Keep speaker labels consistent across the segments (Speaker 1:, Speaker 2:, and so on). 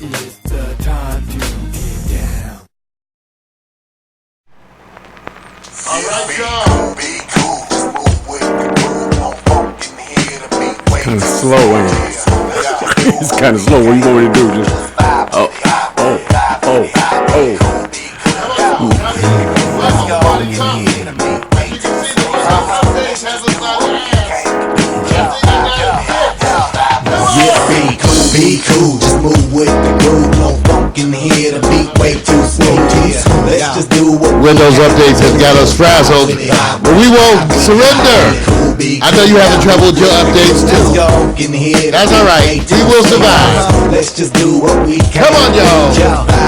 Speaker 1: It's the time to get down.
Speaker 2: Alright, y'all.
Speaker 3: Kind of slow, ain't it? It's kind of slow. What you want me to do? Just
Speaker 4: Be cool, just move with the groove. No funk in here, the beat way too smooth. Let's just do what
Speaker 2: Windows updates has got us frazzled, but we won't surrender. I know you having trouble with your updates too. That's alright, we will survive.
Speaker 4: Let's just do what we can.
Speaker 2: Come on, y'all.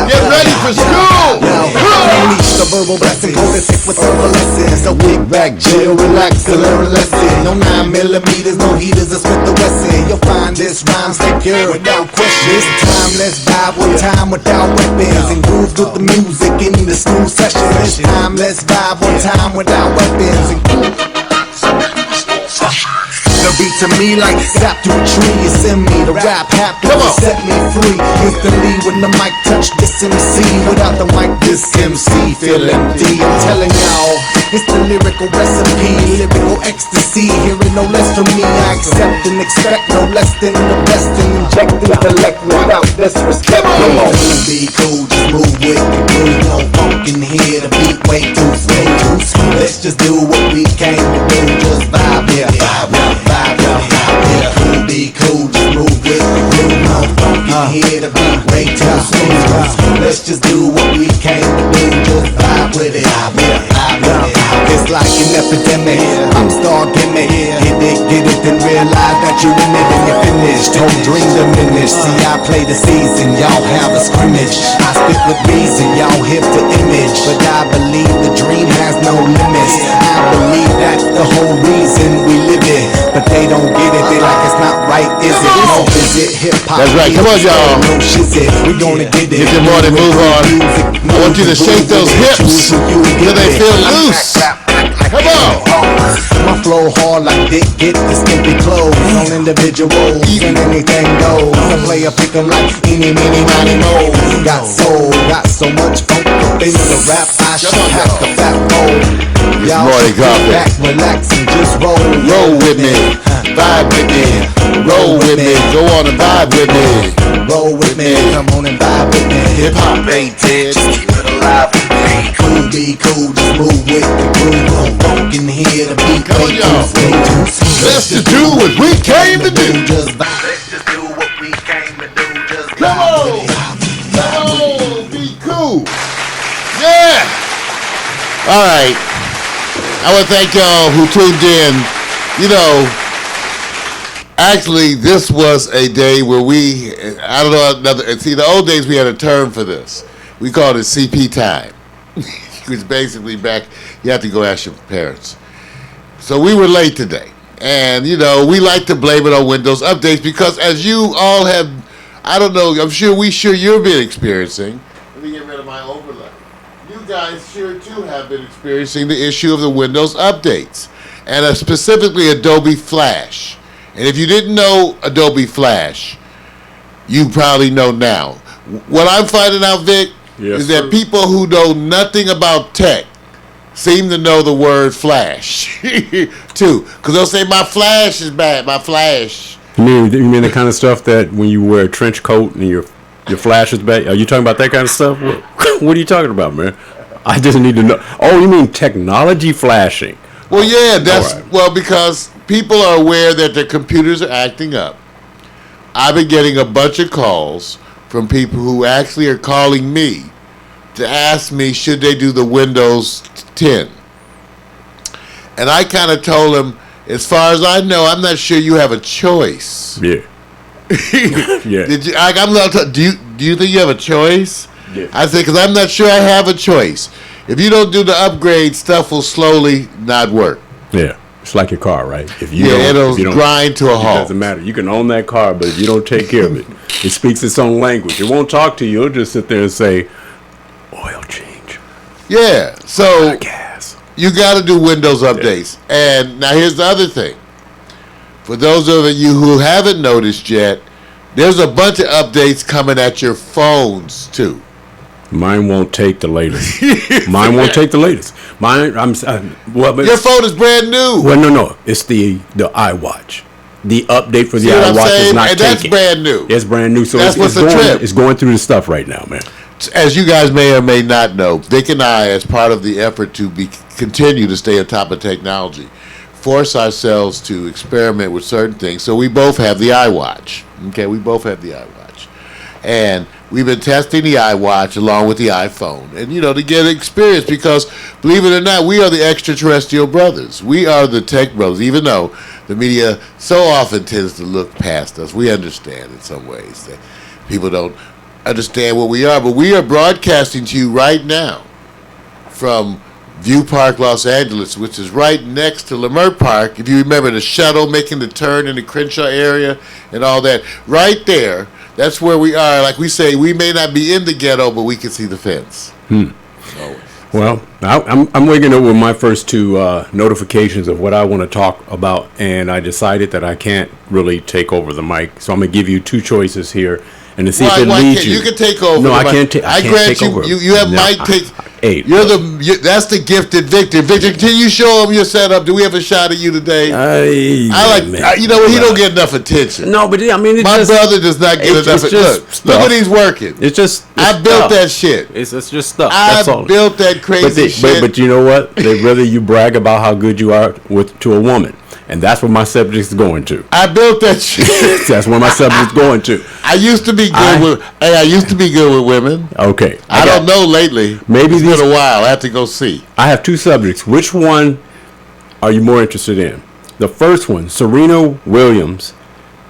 Speaker 2: Get ready for school.
Speaker 4: The verbal blessing, hold it sick with verbal lessons. So kick back, chill, relax, and learn a lesson. No 9mm, no heaters, it's with the Wesson. You'll find this rhyme secure without question. This time, let's vibe with time without weapons. And groove with the music in the school session. This time, let's vibe with time without weapons. And the beat to me like sap to a tree. It's in me, the rap happens to set me free. Instantly when the mic touch this MC. Without the mic this MC feel empty. I'm telling y'all, it's the lyrical recipe. Lyrical ecstasy, hearing no less from me. I accept and expect no less than the best. And inject intellect without disrespect. Come on, be cool, just move with the groove. No funk in here, the beat way too smooth. Let's just do what we came to do. Just vibe, yeah, vibe. Be cool, just move with the groove. No funk in here, the beat way too smooth. Let's just do what we came to do. Just vibe with it, vibe with it. It's like an epidemic. I'm star gimmick. Hit it, get it, then realize that you're in it and you're finished. Don't dream diminish. See, I play the season, y'all have a scrimmage. I spit with reason, y'all hip the image. But I believe the dream has no limits. I believe that's the whole reason we live it. But they don't get it, they like it's not right, is it? No, is it hip-hop?
Speaker 2: That's right, come on, y'all.
Speaker 4: No shit, we gonna get it.
Speaker 2: Get your morning move on. I want you to shake those hips till they feel loose. Come on.
Speaker 4: My flow hard like Dick, get the skimpy clothes on individuals, and anything goes. The player pick 'em like eeny, meeny, miny, mo. Got soul, got so much funk up in the rap, I should have the fat roll. Y'all
Speaker 2: Morning coffee.
Speaker 4: back, relax, and just roll.
Speaker 2: Roll with me, vibe with me, roll with me, go on and vibe with me.
Speaker 4: Roll with me, come on and vibe with me.
Speaker 2: Hip hop ain't dead, just keep it alive with me.
Speaker 4: Cool, be cool, just move with the groove. No funk in here, the beat
Speaker 2: Come on,
Speaker 4: way
Speaker 2: y'all.
Speaker 4: too smooth.
Speaker 2: Let's just do what we came to do.
Speaker 4: Just vibe. Let's just do what we came to do. Just
Speaker 2: Come on, come on, be cool. Yeah. All right. I want to thank y'all who tuned in. You know, actually, this was a day where I don't know, see, the old days we had a term for this. We called it CP time. It was basically back, you have to go ask your parents. So we were late today. And, you know, we like to blame it on Windows updates because as you all have, I don't know, I'm sure you've been experiencing. Let me get rid of my overlay. You guys sure too have been experiencing the issue of the Windows updates, and specifically Adobe Flash. And if you didn't know Adobe Flash, you probably know now. What I'm finding out, Vic, is that people who know nothing about tech seem to know the word Flash too, because they'll say my Flash is bad. My Flash.
Speaker 3: You mean the kind of stuff that when you wear a trench coat and your flash is bad? Are you talking about that kind of stuff? What are you talking about, man? I just need to know. Oh, you mean technology flashing?
Speaker 2: Well, yeah, that's
Speaker 3: right.
Speaker 2: Well, because people are aware that their computers are acting up. I've been getting a bunch of calls from people who actually are calling me to ask me should they do the Windows 10. And I kind of told them, as far as I know, I'm not sure you have a choice.
Speaker 3: Yeah. Yeah.
Speaker 2: Do you think you have a choice?
Speaker 3: Yeah.
Speaker 2: I said, because I'm not sure I have a choice. If you don't do the upgrade, stuff will slowly not work.
Speaker 3: Yeah. It's like your car, right?
Speaker 2: It'll grind to a halt.
Speaker 3: It doesn't matter. You can own that car, but if you don't take care of it, it speaks its own language. It won't talk to you. It'll just sit there and say, oil change.
Speaker 2: Yeah. So
Speaker 3: Gas.
Speaker 2: you got to do Windows updates. Yeah. And now here's the other thing. For those of you who haven't noticed yet, There's a bunch of updates coming at your phones too.
Speaker 3: Mine won't take the latest. Mine won't take the latest. Mine, well, but
Speaker 2: Your phone is brand new.
Speaker 3: well, no. It's the iWatch. The update for the
Speaker 2: See what I'm
Speaker 3: iWatch
Speaker 2: saying?
Speaker 3: is not
Speaker 2: And
Speaker 3: taken.
Speaker 2: that's brand new.
Speaker 3: It's brand new. So
Speaker 2: That's what's the
Speaker 3: going,
Speaker 2: trip.
Speaker 3: It's going through the stuff right now, man.
Speaker 2: As you guys may or may not know, Vic and I, as part of the effort to continue to stay on top of technology, force ourselves to experiment with certain things. So we both have the iWatch. Okay, we both have the iWatch. And we've been testing the iWatch along with the iPhone. And, to get experience because, believe it or not, we are the extraterrestrial brothers. We are the tech brothers, even though the media so often tends to look past us. We understand in some ways that people don't understand what we are. But we are broadcasting to you right now from View Park, Los Angeles, which is right next to Leimert Park. If you remember the shuttle making the turn in the Crenshaw area and all that, right there, that's where we are. Like we say, we may not be in the ghetto, but we can see the fence.
Speaker 3: Well, I'm waking up with my first two notifications of what I want to talk about, and I decided that I can't really take over the mic. So I'm going to give you two choices here, and to see if it leads you.
Speaker 2: You can take over.
Speaker 3: No,
Speaker 2: the
Speaker 3: I
Speaker 2: mic.
Speaker 3: can't.
Speaker 2: I
Speaker 3: can't
Speaker 2: grant
Speaker 3: take
Speaker 2: you.
Speaker 3: over.
Speaker 2: You have
Speaker 3: No,
Speaker 2: mic take.
Speaker 3: Hey,
Speaker 2: That's the gifted Victor. Victor, can you show him your setup? Do we have a shot of you today? You know what? He don't get enough attention.
Speaker 3: No, but I mean, it's
Speaker 2: My
Speaker 3: just,
Speaker 2: brother does not get
Speaker 3: it's
Speaker 2: enough.
Speaker 3: just
Speaker 2: Look
Speaker 3: stuff.
Speaker 2: what he's working.
Speaker 3: It's just.
Speaker 2: I
Speaker 3: it's
Speaker 2: built
Speaker 3: stuff.
Speaker 2: that shit.
Speaker 3: It's just stuff.
Speaker 2: I
Speaker 3: That's all.
Speaker 2: built that crazy shit.
Speaker 3: But you know what? They'd rather you brag about how good you are to a woman, and that's what my subject is going to.
Speaker 2: I built that shit.
Speaker 3: That's where my subject is going to.
Speaker 2: I used to be good I used to be good with women.
Speaker 3: Okay.
Speaker 2: I don't know lately.
Speaker 3: Maybe
Speaker 2: It's
Speaker 3: these-
Speaker 2: been a while. I have to go see.
Speaker 3: I have two subjects. Which one are you more interested in? The first one, Serena Williams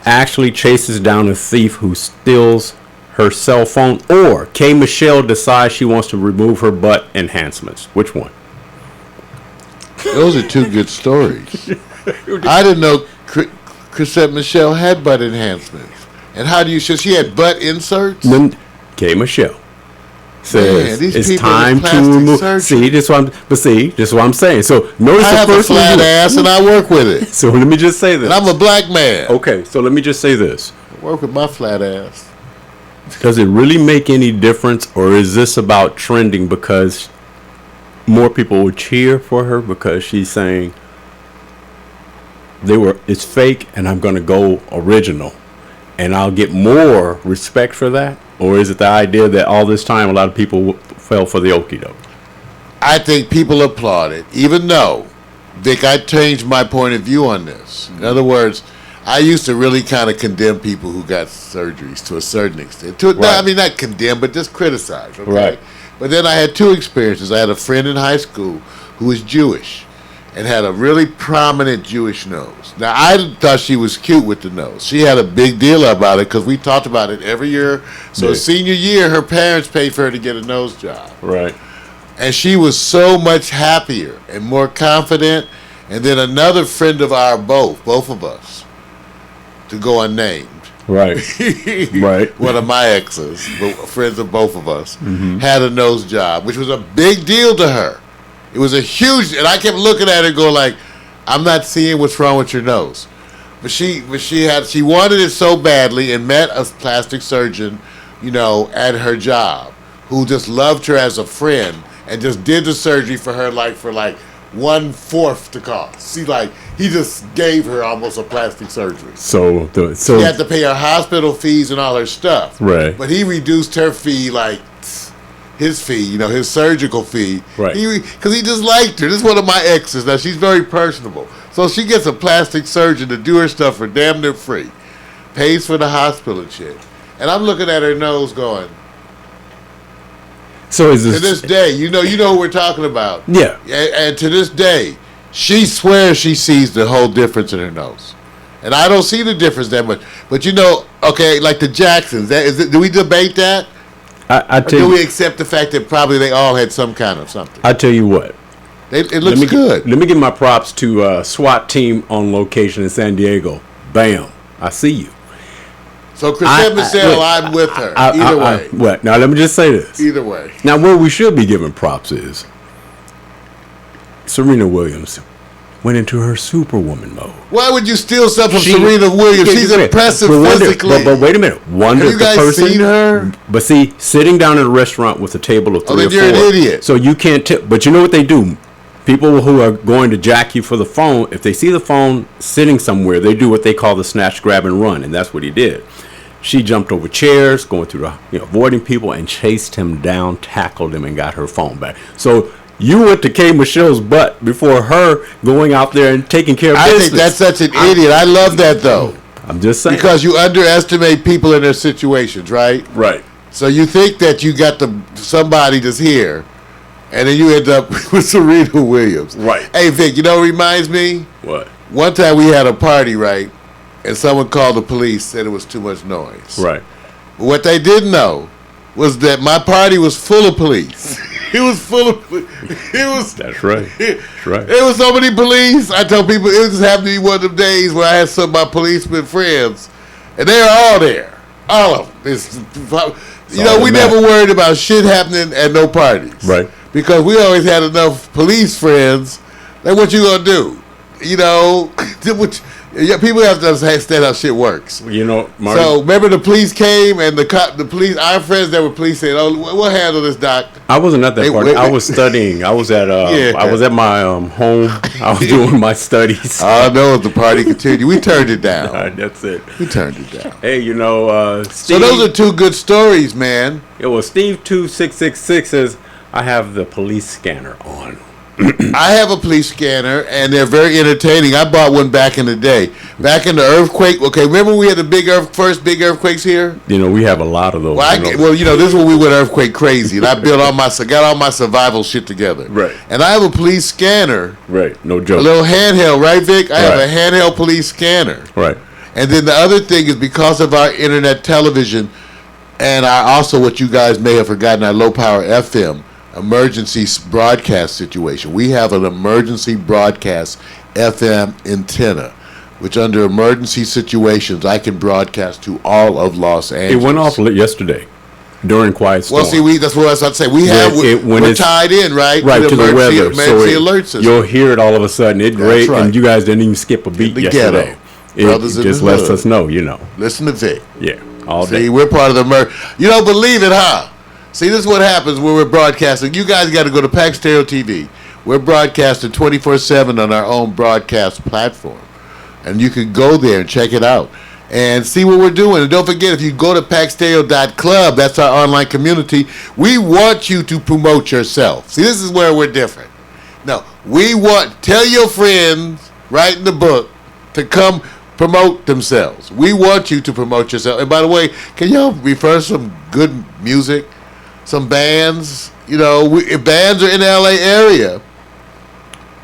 Speaker 3: actually chases down a thief who steals her cell phone, or K. Michelle decides she wants to remove her butt enhancements. Which one?
Speaker 2: Those are two good stories. I didn't know Chrisette Michelle had butt enhancements. And how do you show she had butt inserts?
Speaker 3: Then K. Michelle says
Speaker 2: these
Speaker 3: it's
Speaker 2: people
Speaker 3: time
Speaker 2: with
Speaker 3: to
Speaker 2: plastic
Speaker 3: remove.
Speaker 2: surgery.
Speaker 3: This is what I'm saying. So notice
Speaker 2: I
Speaker 3: the
Speaker 2: have a
Speaker 3: first one.
Speaker 2: flat ass and I work with it.
Speaker 3: So let me just say this.
Speaker 2: And I'm a black man.
Speaker 3: Okay, so let me just say this.
Speaker 2: I work with my flat ass.
Speaker 3: Does it really make any difference, or is this about trending because more people will cheer for her because she's saying it's fake and I'm going to go original, and I'll get more respect for that? Or is it the idea that all this time a lot of people fell for the okie doke?
Speaker 2: I think people applaud it, even though, Vic, I changed my point of view on this. In other words, I used to really kind of condemn people who got surgeries to a certain extent. I mean, not condemn, but just criticize. Okay?
Speaker 3: Right.
Speaker 2: But then I had two experiences. I had a friend in high school who was Jewish and had a really prominent Jewish nose. Now, I thought she was cute with the nose. She had a big deal about it because we talked about it every year. So
Speaker 3: Yeah.
Speaker 2: senior year, her parents paid for her to get a nose job.
Speaker 3: Right.
Speaker 2: And she was so much happier and more confident. And then another friend of both of us, to go unnamed,
Speaker 3: Right. Right.
Speaker 2: one of my exes, but friends of both of us, had a nose job, which was a big deal to her. It was a huge, and I kept looking at her going like, I'm not seeing what's wrong with your nose. But she wanted it so badly and met a plastic surgeon, at her job, who just loved her as a friend and just did the surgery for her for 1/4 the cost. He just gave her almost a plastic surgery.
Speaker 3: So
Speaker 2: She had to pay her hospital fees and all her stuff.
Speaker 3: Right.
Speaker 2: But he reduced her fee his fee, his surgical fee.
Speaker 3: Right.
Speaker 2: Because he just liked her. This is one of my exes. Now, she's very personable. So she gets a plastic surgeon to do her stuff for damn near free. Pays for the hospital and shit. And I'm looking at her nose going,
Speaker 3: so is
Speaker 2: to
Speaker 3: this?
Speaker 2: this day, you know who we're talking about.
Speaker 3: Yeah.
Speaker 2: And to this day, she swears she sees the whole difference in her nose. And I don't see the difference that much. But okay, like the Jacksons, do we debate that?
Speaker 3: I
Speaker 2: Or
Speaker 3: tell
Speaker 2: do
Speaker 3: you.
Speaker 2: we accept the fact that probably they all had some kind of something?
Speaker 3: I tell you what.
Speaker 2: It looks good.
Speaker 3: Let me give my props to SWAT team on location in San Diego. Bam! I see you.
Speaker 2: So Chrisette Michelle, I'm with her. Either way.
Speaker 3: What? Now let me just say this.
Speaker 2: Either way.
Speaker 3: Now, where we should be giving props is Serena Williams went into her Superwoman mode.
Speaker 2: Why would you steal stuff from
Speaker 3: She-
Speaker 2: Serena Williams?
Speaker 3: Yeah,
Speaker 2: She's
Speaker 3: yeah,
Speaker 2: impressive
Speaker 3: but wonder-
Speaker 2: physically.
Speaker 3: But wait a minute. Wonder
Speaker 2: Have
Speaker 3: if
Speaker 2: you
Speaker 3: the
Speaker 2: guys
Speaker 3: person,
Speaker 2: seen her?
Speaker 3: But see, sitting down at a restaurant with a table of 3
Speaker 2: then
Speaker 3: or
Speaker 2: you're
Speaker 3: 4.
Speaker 2: an idiot.
Speaker 3: So you can't tip. But you know what they do? People who are going to jack you for the phone, if they see the phone sitting somewhere, they do what they call the snatch, grab, and run, and that's what he did. She jumped over chairs, going through the, avoiding people, and chased him down, tackled him, and got her phone back. So you went to K. Michelle's butt before her going out there and taking care of
Speaker 2: I
Speaker 3: business.
Speaker 2: think that's such an idiot. I love that though,
Speaker 3: I'm just saying.
Speaker 2: because you underestimate people in their situations, right?
Speaker 3: Right.
Speaker 2: So you think that you got somebody that's here, and then you end up with Serena Williams.
Speaker 3: Right.
Speaker 2: Hey Vic, you know what reminds me?
Speaker 3: What?
Speaker 2: One time we had a party, right? And someone called the police, said it was too much noise.
Speaker 3: Right.
Speaker 2: But what they didn't know was that my party was full of police. It was full of. It was.
Speaker 3: That's right. That's right.
Speaker 2: There was so many police. I tell people it just happened to be one of them days where I had some of my policemen friends, and they were all there, all of them. We
Speaker 3: all that
Speaker 2: never
Speaker 3: matters.
Speaker 2: worried about shit happening at no parties,
Speaker 3: Right.
Speaker 2: Because we always had enough police friends. Like, what you gonna do? People have to understand how shit works.
Speaker 3: Marty,
Speaker 2: So remember, the police came and the police, our friends that were police said, "Oh, we'll handle this, Doc."
Speaker 3: I wasn't at that
Speaker 2: Hey,
Speaker 3: party.
Speaker 2: wait.
Speaker 3: I was studying. I was at
Speaker 2: Yeah.
Speaker 3: I was at my home. I was doing my studies.
Speaker 2: All I know is the party continued. We turned it down.
Speaker 3: That's it.
Speaker 2: We turned it down.
Speaker 3: Hey,
Speaker 2: So
Speaker 3: Steve.
Speaker 2: those are two good stories, man.
Speaker 3: Steve 2666 says I have the police scanner on.
Speaker 2: I have a police scanner, and they're very entertaining. I bought one back in the day. Back in the earthquake. Okay, remember we had the first big earthquakes here?
Speaker 3: We have a lot of those.
Speaker 2: This is when we went earthquake crazy, and I got all my survival shit together.
Speaker 3: Right.
Speaker 2: And I have a police scanner,
Speaker 3: Right. No
Speaker 2: a
Speaker 3: joke.
Speaker 2: little handheld, right, Vic? I have
Speaker 3: Right.
Speaker 2: a handheld police scanner.
Speaker 3: Right.
Speaker 2: And then the other thing is, because of our internet television, and also what you guys may have forgotten, our low power FM emergency broadcast situation. We have an emergency broadcast FM antenna, which under emergency situations I can broadcast to all of Los
Speaker 3: It
Speaker 2: Angeles.
Speaker 3: went off during quiet storm.
Speaker 2: Well, see, that's what I was about to say. We're tied in, right?
Speaker 3: Right, to the weather.
Speaker 2: Emergency alert system.
Speaker 3: You'll hear it all of a sudden. It's great,
Speaker 2: right.
Speaker 3: and you guys didn't even skip a beat
Speaker 2: the
Speaker 3: yesterday.
Speaker 2: ghetto. Brothers in
Speaker 3: just
Speaker 2: the
Speaker 3: lets
Speaker 2: hood.
Speaker 3: us know,
Speaker 2: Listen to Vic.
Speaker 3: Yeah, all
Speaker 2: See,
Speaker 3: day.
Speaker 2: we're part of the You don't believe it, huh? See, this is what happens when we're broadcasting. You guys got to go to Pax Stereo TV. We're broadcasting 24/7 on our own broadcast platform. And you can go there and check it out and see what we're doing. And don't forget, if you go to paxstereo.club, that's our online community, we want you to promote yourself. See, this is where we're different. No, tell your friends, write in the book, to come promote themselves. We want you to promote yourself. And by the way, can y'all refer some good music? Some bands, if bands are in the LA area,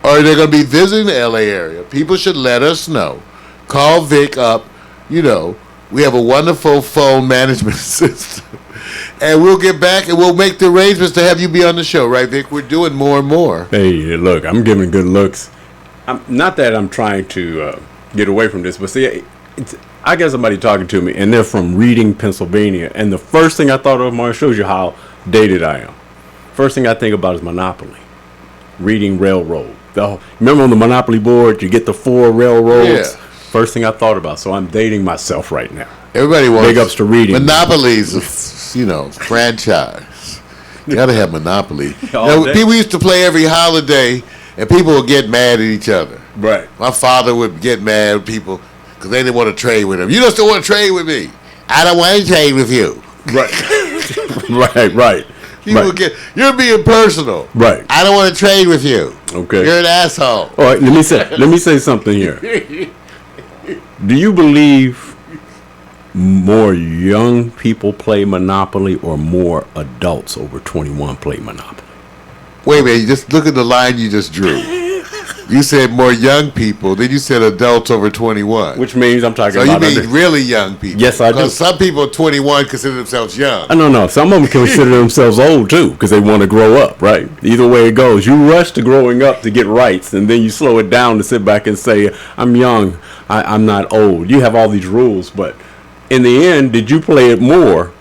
Speaker 2: or they're going to be visiting the LA area, people should let us know. Call Vic up. We have a wonderful phone management system. And we'll get back and we'll make the arrangements to have you be on the show, right, Vic? We're doing more and more.
Speaker 3: Hey, look, I'm giving good looks. Not that I'm trying to get away from this, but see, I got somebody talking to me, and they're from Reading, Pennsylvania. And the first thing I thought of, Mark, shows you how dated I am. First thing I think about is Monopoly. Reading Railroad. Remember on the Monopoly board, you get the 4 railroads?
Speaker 2: Yeah.
Speaker 3: First thing I thought about. So I'm dating myself right now.
Speaker 2: Everybody wants
Speaker 3: Big ups to Reading.
Speaker 2: Monopoly's a franchise. You gotta have Monopoly.
Speaker 3: All day.
Speaker 2: People used to play every holiday, and people would get mad at each other.
Speaker 3: Right.
Speaker 2: My father would get mad at people because they didn't want to trade with him. You just don't want to trade with me. I don't want to trade with you.
Speaker 3: Right. right.
Speaker 2: People you're being personal.
Speaker 3: Right.
Speaker 2: I don't want to trade with you.
Speaker 3: Okay.
Speaker 2: You're an asshole.
Speaker 3: All right, let me say something here. Do you believe more young people play Monopoly or more adults over 21 play Monopoly?
Speaker 2: Wait a minute, you just look at the line you just drew. You said more young people, then you said adults over 21.
Speaker 3: Which means I'm talking
Speaker 2: So you
Speaker 3: about
Speaker 2: mean really young people?
Speaker 3: Yes, I do.
Speaker 2: Because some people 21 consider themselves young.
Speaker 3: No. Some of them consider themselves old too because they want to grow up, right? Either way it goes. You rush to growing up to get rights, and then you slow it down to sit back and say, I'm young, I'm not old. You have all these rules, but in the end, did you play it more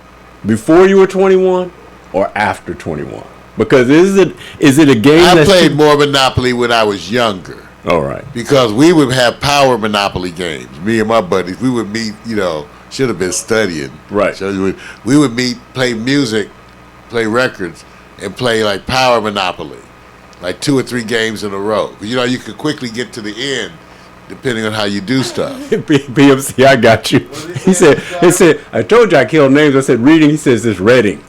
Speaker 3: before you were 21 or after 21? Because is it a game
Speaker 2: I
Speaker 3: that's
Speaker 2: played more Monopoly when I was younger.
Speaker 3: All right.
Speaker 2: because we would have power monopoly games. Me and my buddies, we would meet. Should have been studying.
Speaker 3: Right.
Speaker 2: So we would meet, play music, play records, and play like power monopoly, like 2 or 3 games in a row. You could quickly get to the end depending on how you do stuff.
Speaker 3: BMC, I got you. He said, I told you I killed names. I said, reading. He says it's Reading.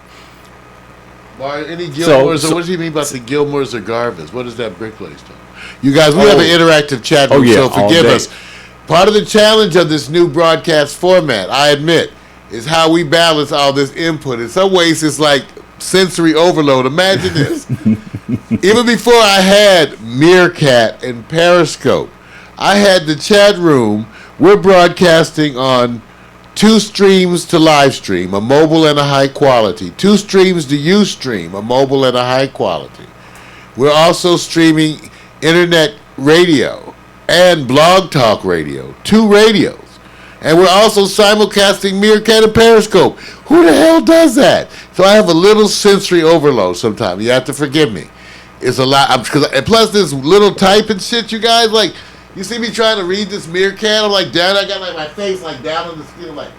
Speaker 2: Why any Gilmores?
Speaker 3: So-
Speaker 2: What does he mean about the Gilmores or Garvins? What is that brick place talk? You guys, we have an interactive chat room,
Speaker 3: Oh, yeah,
Speaker 2: so
Speaker 3: all
Speaker 2: forgive
Speaker 3: day.
Speaker 2: us. Part of the challenge of this new broadcast format, I admit, is how we balance all this input. In some ways, it's like sensory overload. Imagine this. Even before I had Meerkat and Periscope, I had the chat room. We're broadcasting on 2 streams to live stream, a mobile and a high quality. 2 streams to Ustream, a mobile and a high quality. We're also streaming internet radio and blog talk radio, 2 radios. And we're also simulcasting Meerkat and Periscope. Who the hell does that? So I have a little sensory overload sometimes. You have to forgive me. It's a lot. And plus this little type and shit, you guys, like, you see me trying to read this Meerkat, I'm like down, I got like my face like down on the skin, I'm like,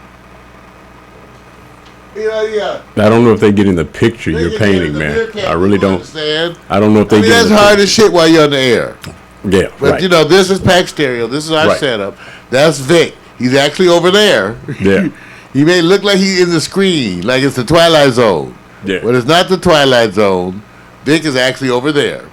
Speaker 2: yeah.
Speaker 3: I don't know if they get in the picture you're painting, man. I really don't.
Speaker 2: Understand?
Speaker 3: I don't know if they get
Speaker 2: That's
Speaker 3: in the
Speaker 2: hard as shit while you're on the air.
Speaker 3: picture. Yeah,
Speaker 2: But
Speaker 3: right.
Speaker 2: this is Pack Stereo. This is our
Speaker 3: Right.
Speaker 2: setup. That's Vic. He's actually over there.
Speaker 3: Yeah.
Speaker 2: He may look like he's in the screen, like it's the Twilight Zone.
Speaker 3: Yeah.
Speaker 2: But it's not the Twilight Zone. Vic is actually over there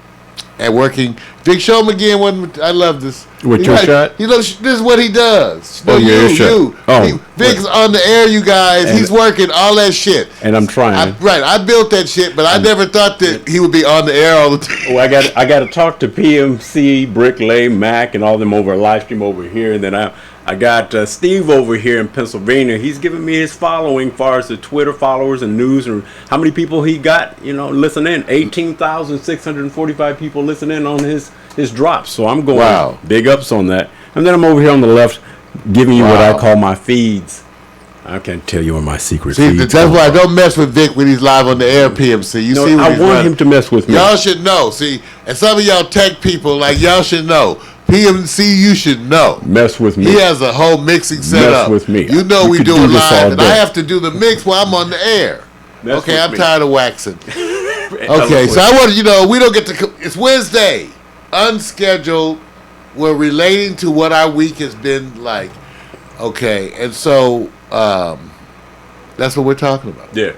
Speaker 2: and working. Vic, show him again. I love this.
Speaker 3: With your shot?
Speaker 2: This is what he does.
Speaker 3: Oh, yeah, your shot. Oh,
Speaker 2: Vic's on the air, you guys.
Speaker 3: And-
Speaker 2: He's working all that shit.
Speaker 3: And I'm trying.
Speaker 2: I built that shit, but I never thought that he would be on the air all the time.
Speaker 3: Well, I got to talk to PMC, Bricklay, Mac, and all them over a live stream over here, and then I got Steve over here in Pennsylvania. He's giving me his following, as far as the Twitter followers and news, and how many people he got, listening. 18,645 people listening on his drops. So I'm going
Speaker 2: Wow.
Speaker 3: big ups on that. And then I'm over here on the left, giving you what I
Speaker 2: Wow.
Speaker 3: call my feeds. I can't tell you where my secret
Speaker 2: See,
Speaker 3: feeds.
Speaker 2: that's
Speaker 3: come
Speaker 2: why I
Speaker 3: from.
Speaker 2: don't mess with Vic when he's live on the air, PMC. You
Speaker 3: No,
Speaker 2: see what
Speaker 3: I
Speaker 2: he's
Speaker 3: want
Speaker 2: running.
Speaker 3: him to mess with me.
Speaker 2: Y'all should know. See, and some of y'all tech people, like, y'all should know. PMC, you should know.
Speaker 3: Mess with me.
Speaker 2: He has a whole mixing setup.
Speaker 3: with me.
Speaker 2: You know
Speaker 3: We
Speaker 2: we
Speaker 3: could
Speaker 2: do
Speaker 3: do
Speaker 2: it
Speaker 3: this all
Speaker 2: live, and I
Speaker 3: day.
Speaker 2: have to do the mix while I'm on the air.
Speaker 3: Mess
Speaker 2: Okay,
Speaker 3: with
Speaker 2: I'm
Speaker 3: me.
Speaker 2: tired of waxing. Okay, so I want we don't get to. It's Wednesday, unscheduled. We're relating to what our week has been like. Okay, and so that's what we're talking about.
Speaker 3: Yeah.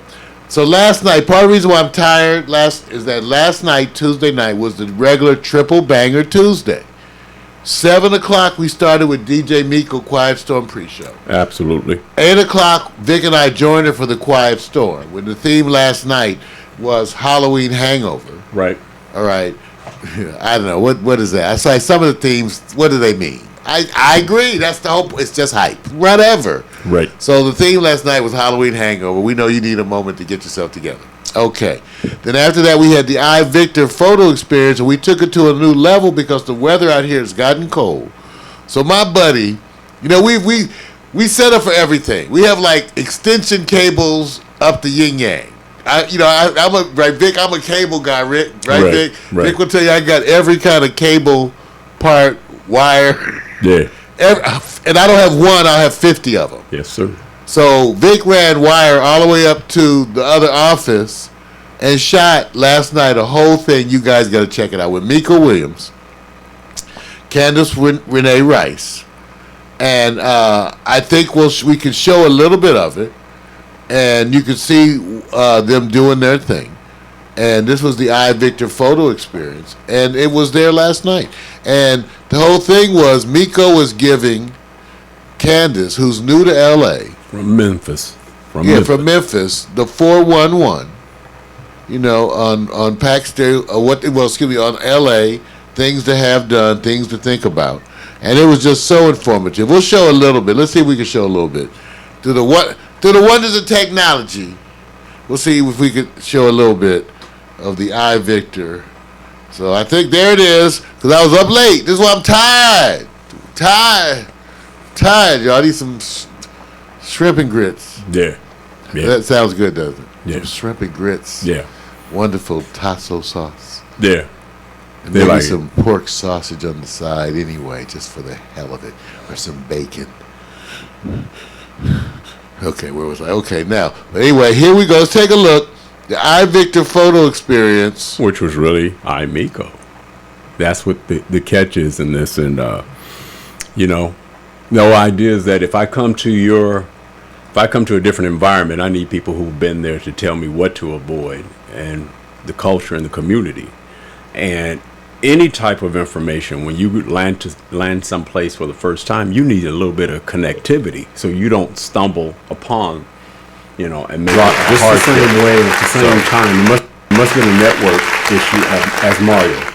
Speaker 2: So last night, part of the reason why I'm tired is that last night, Tuesday night, was the regular triple banger Tuesday. 7 o'clock, we started with DJ Miko Quiet Storm pre-show.
Speaker 3: Absolutely.
Speaker 2: 8 o'clock, Vic and I joined her for the Quiet Storm, when the theme last night was Halloween Hangover.
Speaker 3: Right.
Speaker 2: All right. I don't know. What is that? I say some of the themes, what do they mean? I agree. That's the whole. It's just hype. Whatever.
Speaker 3: Right.
Speaker 2: So the theme last night was Halloween Hangover. We know you need a moment to get yourself together. Okay. Then after that, we had the iVictor photo experience, and we took it to a new level because the weather out here has gotten cold. So my buddy, we set up for everything. We have like extension cables up the yin yang. Vic, I'm a cable guy, Rick. Right, Vic?
Speaker 3: right.
Speaker 2: Vic will tell you I got every kind of cable part, wire.
Speaker 3: Yeah.
Speaker 2: And I don't have one, I have 50 of them.
Speaker 3: Yes, sir.
Speaker 2: So Vic ran wire all the way up to the other office and shot last night a whole thing. You guys got to check it out with Miko Williams, Candace Renee Rice, and I think we can show a little bit of it, and you can see them doing their thing. And this was the iVictor photo experience, and it was there last night. And the whole thing was Miko was giving Candace, who's new to L.A.,
Speaker 3: From Memphis.
Speaker 2: from Memphis, the 411, on Pack Stereo, on L.A., things to have done, things to think about. And it was just so informative. We'll show a little bit. Let's see if we can show a little bit. Through the wonders of technology, we'll see if we could show a little bit of the iVictor. So I think there it is, because I was up late. This is why I'm tired. Tired, y'all. I need some shrimp and grits.
Speaker 3: Yeah. Yeah.
Speaker 2: That sounds good, doesn't it?
Speaker 3: Yeah.
Speaker 2: Some shrimp and grits.
Speaker 3: Yeah.
Speaker 2: Wonderful tasso sauce.
Speaker 3: Yeah.
Speaker 2: And
Speaker 3: They
Speaker 2: maybe
Speaker 3: like it.
Speaker 2: some pork sausage on the side anyway, just for the hell of it. Or some bacon. Okay, where was I? Okay, now. But anyway, here we go. Let's take a look. The iVictor photo experience.
Speaker 3: Which was really iMiko. That's what the catch is in this. And, no idea is that if I come to a different environment, I need people who've been there to tell me what to avoid and the culture and the community. And any type of information, when you land someplace for the first time, you need a little bit of connectivity so you don't stumble upon, and make it Just hard the same way at the same time. It must have been a network issue as Mario.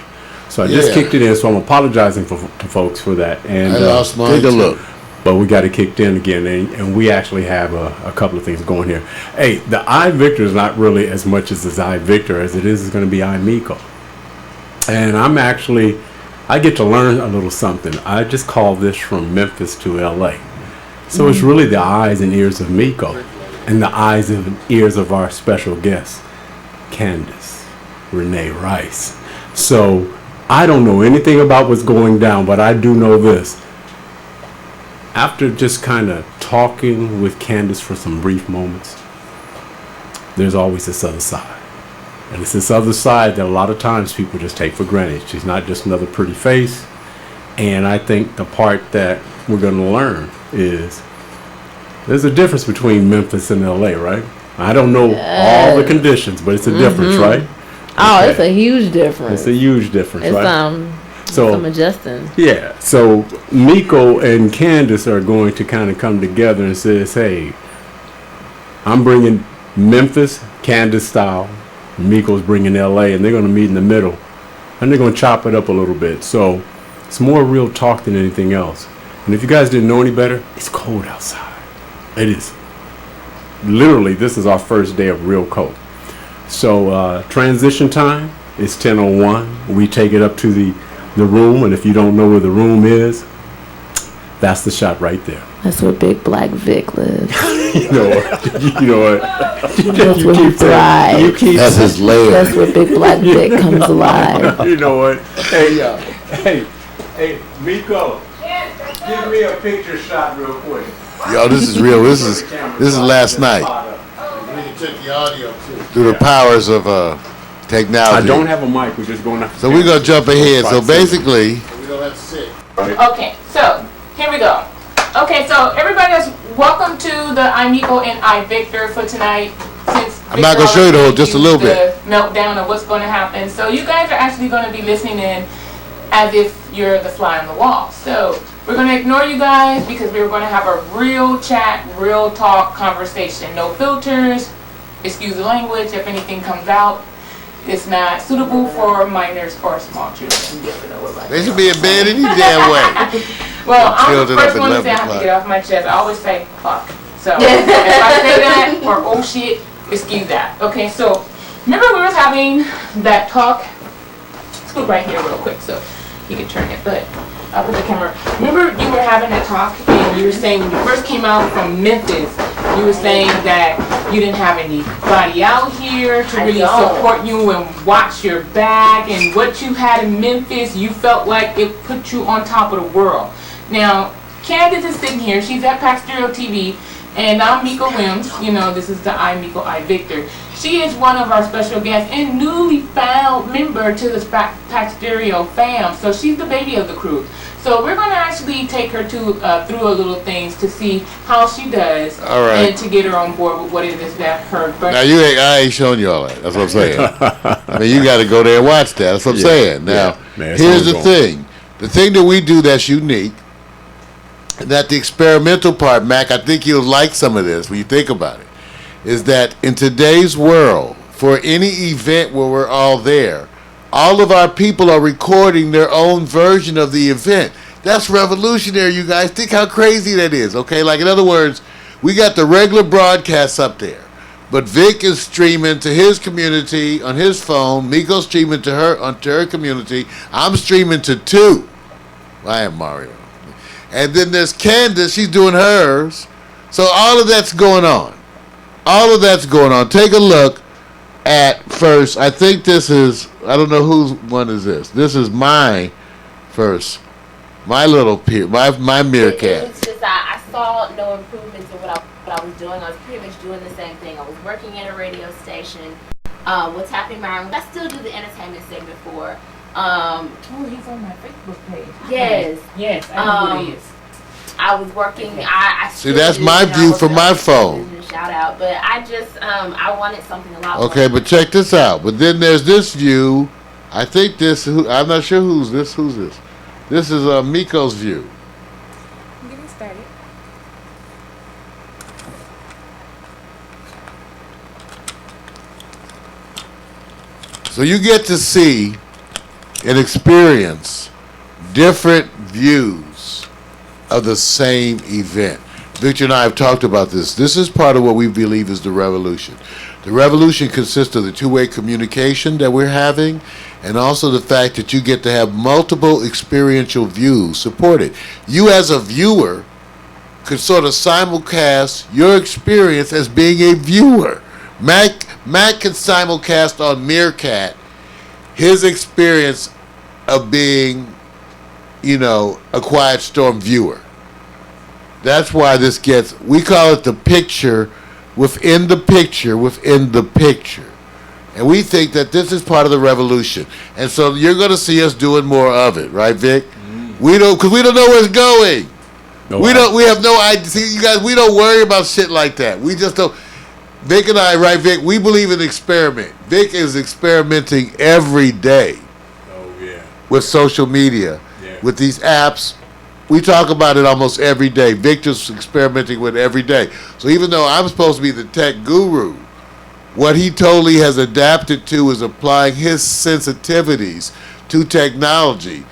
Speaker 3: So I just
Speaker 2: Yeah.
Speaker 3: kicked it in, so I'm apologizing to folks for that. And
Speaker 2: I lost mine.
Speaker 3: take a
Speaker 2: too.
Speaker 3: look. But we got it kicked in again, and we actually have a couple of things going here. Hey, the iVictor is not really as much as iVictor as it is going to be iMiko. And I get to learn a little something. I just call this from Memphis to LA. So it's really the eyes and ears of Miko and the eyes and ears of our special guest, Candace Renee Rice. So I don't know anything about what's going down, but I do know this. After just kind of talking with Candace for some brief moments, there's always this other side. And it's this other side that a lot of times people just take for granted. She's not just another pretty face. And I think the part that we're going to learn is there's a difference between Memphis and LA, right? I don't know all the conditions, but it's a difference, right?
Speaker 5: Oh,
Speaker 3: Okay.
Speaker 5: it's a huge difference.
Speaker 3: It's a huge difference,
Speaker 5: It's
Speaker 3: right?
Speaker 5: so majestic.
Speaker 3: Yeah, so Miko and Candace are going to kind of come together and says, hey, I'm bringing Memphis, Candace style. Miko's bringing LA, and they're going to meet in the middle. And they're going to chop it up a little bit. So it's more real talk than anything else. And if you guys didn't know any better, it's cold outside. It is. Literally, this is our first day of real cold. So transition time is 10:01. We take it up to the room, and if you don't know where the room is, that's the shot right there.
Speaker 5: That's where Big Black Vic lives.
Speaker 3: You know what?
Speaker 5: That's where he thrives.
Speaker 2: That's his lair.
Speaker 5: That's where Big Black Vic comes alive.
Speaker 3: You know what? Hey, Miko, give me a picture shot real quick.
Speaker 2: Yo, this is real. This is last night. We can check the audio too. Through the powers of technology.
Speaker 3: I don't have a mic. We're just going.
Speaker 2: So we're gonna jump ahead. So
Speaker 3: 5
Speaker 2: basically, we don't have to sit.
Speaker 6: Okay, so here we go. Okay, so everybody else, welcome to the iMiko and iVictor for tonight. Since
Speaker 2: I'm not gonna show you the whole, just a little bit.
Speaker 6: The meltdown of what's going to happen. So you guys are actually going to be listening in as if you're the fly on the wall. So we're going to ignore you guys because we're going to have a real chat, real talk conversation. No filters. Excuse the language if anything comes out. It's not suitable for minors or small children.
Speaker 2: They should be in bed any damn way.
Speaker 6: Well, I'm the
Speaker 2: Children up
Speaker 6: first
Speaker 2: at
Speaker 6: one to
Speaker 2: 11
Speaker 6: say I have to
Speaker 2: o'clock.
Speaker 6: get off my chest. I always say fuck. So if I say that or oh shit, excuse that. Okay, so remember we was having that talk. Scoot right here real quick so you can turn it. But I'll put the camera. Remember you were having that talk and you were saying when you first came out from Memphis, you were saying that you didn't have anybody out here to really support you and watch your back, and what you had in Memphis, you felt like it put you on top of the world. Now, Candace is sitting here. She's at Pax Stereo TV, and I'm Miko Williams. You know, this is the iMiko iVictor. She is one of our special guests and newly found member to the Pax Stereo fam. So she's the baby of the crew. So we're going to actually take her to through a little things to see how she does,
Speaker 2: All right.
Speaker 6: and to get her on board with what it is that her.
Speaker 2: Now I ain't showing you all that. That's what I'm saying. I mean, you got to go there and watch that. That's what I'm saying. Now,
Speaker 3: yeah. Man, it's
Speaker 2: here's the
Speaker 3: ongoing.
Speaker 2: thing. The thing that we do that's unique, that the experimental part, Mac, I think you'll like some of this when you think about it, is that in today's world, for any event where we're all there, all of our people are recording their own version of the event. That's revolutionary, you guys. Think how crazy that is, okay? Like, in other words, we got the regular broadcasts up there, but Vic is streaming to his community on his phone. Miko's streaming to her community. I'm streaming to 2. I am Mario. And then there's Candace. She's doing hers. So all of that's going on. All of that's going on. Take a look. at first. I think this is. I don't know whose one is this. This is my first. My little my meerkat.
Speaker 7: It was just I saw no improvements in what I was doing. I was pretty much doing the same thing. I was working at a radio station. What's happening around? I still do the entertainment segment for.
Speaker 6: Oh, he's on my Facebook page.
Speaker 7: Yes.
Speaker 6: Yes, I know who he is.
Speaker 7: I was working. I
Speaker 2: See, that's my view from my phone.
Speaker 7: Shout out, but I just I wanted something a lot.
Speaker 2: Okay,
Speaker 7: more.
Speaker 2: but check this out. But then there's this view. I think this. I'm not sure who's this. Who's this? This is Miko's view.
Speaker 6: I'm getting started.
Speaker 2: So you get to see and experience different views of the same event. Victor and I have talked about this. This is part of what we believe is the revolution. The revolution consists of the two-way communication that we're having, and also the fact that you get to have multiple experiential views supported. You as a viewer could sort of simulcast your experience as being a viewer. Matt can simulcast on Meerkat his experience of being, a Quiet Storm viewer. That's why this gets, we call it the picture within the picture within the picture. And we think that this is part of the revolution. And so you're going to see us doing more of it, right, Vic? Because we don't know where it's going. We have no idea. See, you guys, we don't worry about shit like that. We just don't. Vic and I, right, Vic, we believe in experiment. Vic is experimenting every day.
Speaker 3: Oh, yeah.
Speaker 2: With social media, with these apps. We talk about it almost every day. Victor's experimenting with it every day. So even though I'm supposed to be the tech guru, what he totally has adapted to is applying his sensitivities to technology.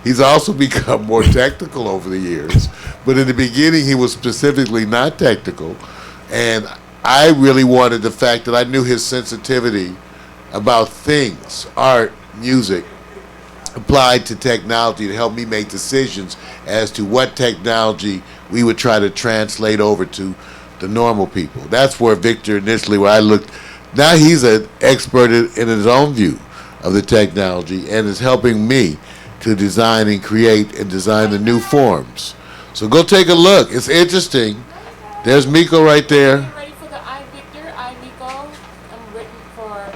Speaker 2: He's also become more technical over the years. But in the beginning, he was specifically not technical. And I really wanted the fact that I knew his sensitivity about things, art, music, applied to technology to help me make decisions as to what technology we would try to translate over to the normal people. That's where Victor initially, where I looked, now he's an expert in his own view of the technology and is helping me to design and create and design the new forms. So go take a look. It's interesting. There's Miko right there.
Speaker 6: Ready for the I, Victor, I, Nico. I'm written for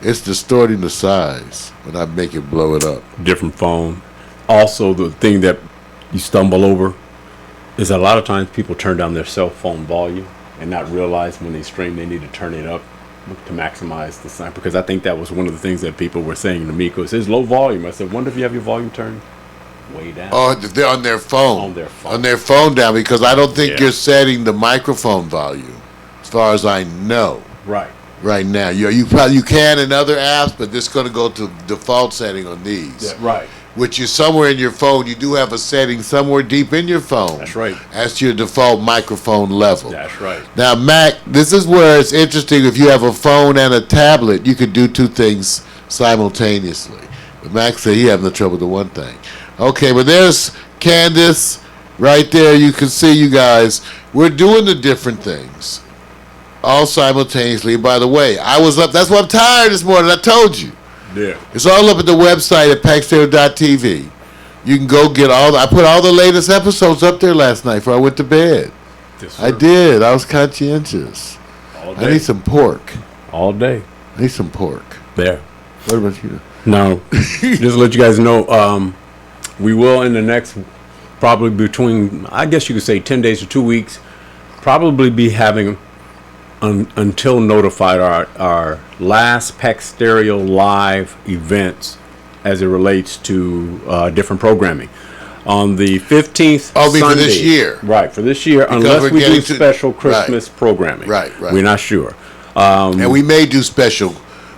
Speaker 2: It's distorting the size when I make it blow it up.
Speaker 3: Different phone. Also, the thing that you stumble over is a lot of times people turn down their cell phone volume and not realize when they stream they need to turn it up to maximize the sound. Because I think that was one of the things that people were saying to me. It says low volume. I said, wonder if you have your volume turned way down.
Speaker 2: Oh, they're on their phone.
Speaker 3: On their phone.
Speaker 2: On their phone down, because I don't think
Speaker 3: Yeah.
Speaker 2: you're setting the microphone volume, as far as I know.
Speaker 3: Right.
Speaker 2: Right now, you can in other apps, but this is going to go to default setting on these.
Speaker 3: Yeah, right.
Speaker 2: Which is somewhere in your phone. You do have a setting somewhere deep in your phone.
Speaker 3: That's right.
Speaker 2: As to your default microphone level.
Speaker 3: That's right.
Speaker 2: Now, Mac, this is where it's interesting. If you have a phone and a tablet, you could do two things simultaneously. But Mac said he had no trouble with the one thing. Okay, but there's Candace right there. You can see, you guys, we're doing the different things all simultaneously. And by the way, I was up. That's why I'm tired this morning. I told you.
Speaker 3: Yeah.
Speaker 2: It's all up at the website at paxtereo.tv. You can go get I put all the latest episodes up there last night before I went to bed.
Speaker 3: Yes,
Speaker 2: I
Speaker 3: sir.
Speaker 2: did. I was conscientious.
Speaker 3: All
Speaker 2: I
Speaker 3: day.
Speaker 2: need some pork.
Speaker 3: All day.
Speaker 2: I need some pork.
Speaker 3: There.
Speaker 2: What about you?
Speaker 3: No. Just to let you guys know, we will in the next, probably between, I guess you could say 10 days to 2 weeks, probably be having, until notified, our last Pax Stereo live events as it relates to different programming. On the 15th,
Speaker 2: Oh, I mean, for
Speaker 3: Sunday,
Speaker 2: this year.
Speaker 3: Right, for this year,
Speaker 2: Because
Speaker 3: unless
Speaker 2: we're
Speaker 3: we do
Speaker 2: getting to-
Speaker 3: special Christmas programming.
Speaker 2: Right.
Speaker 3: We're not sure.
Speaker 2: And we may do special.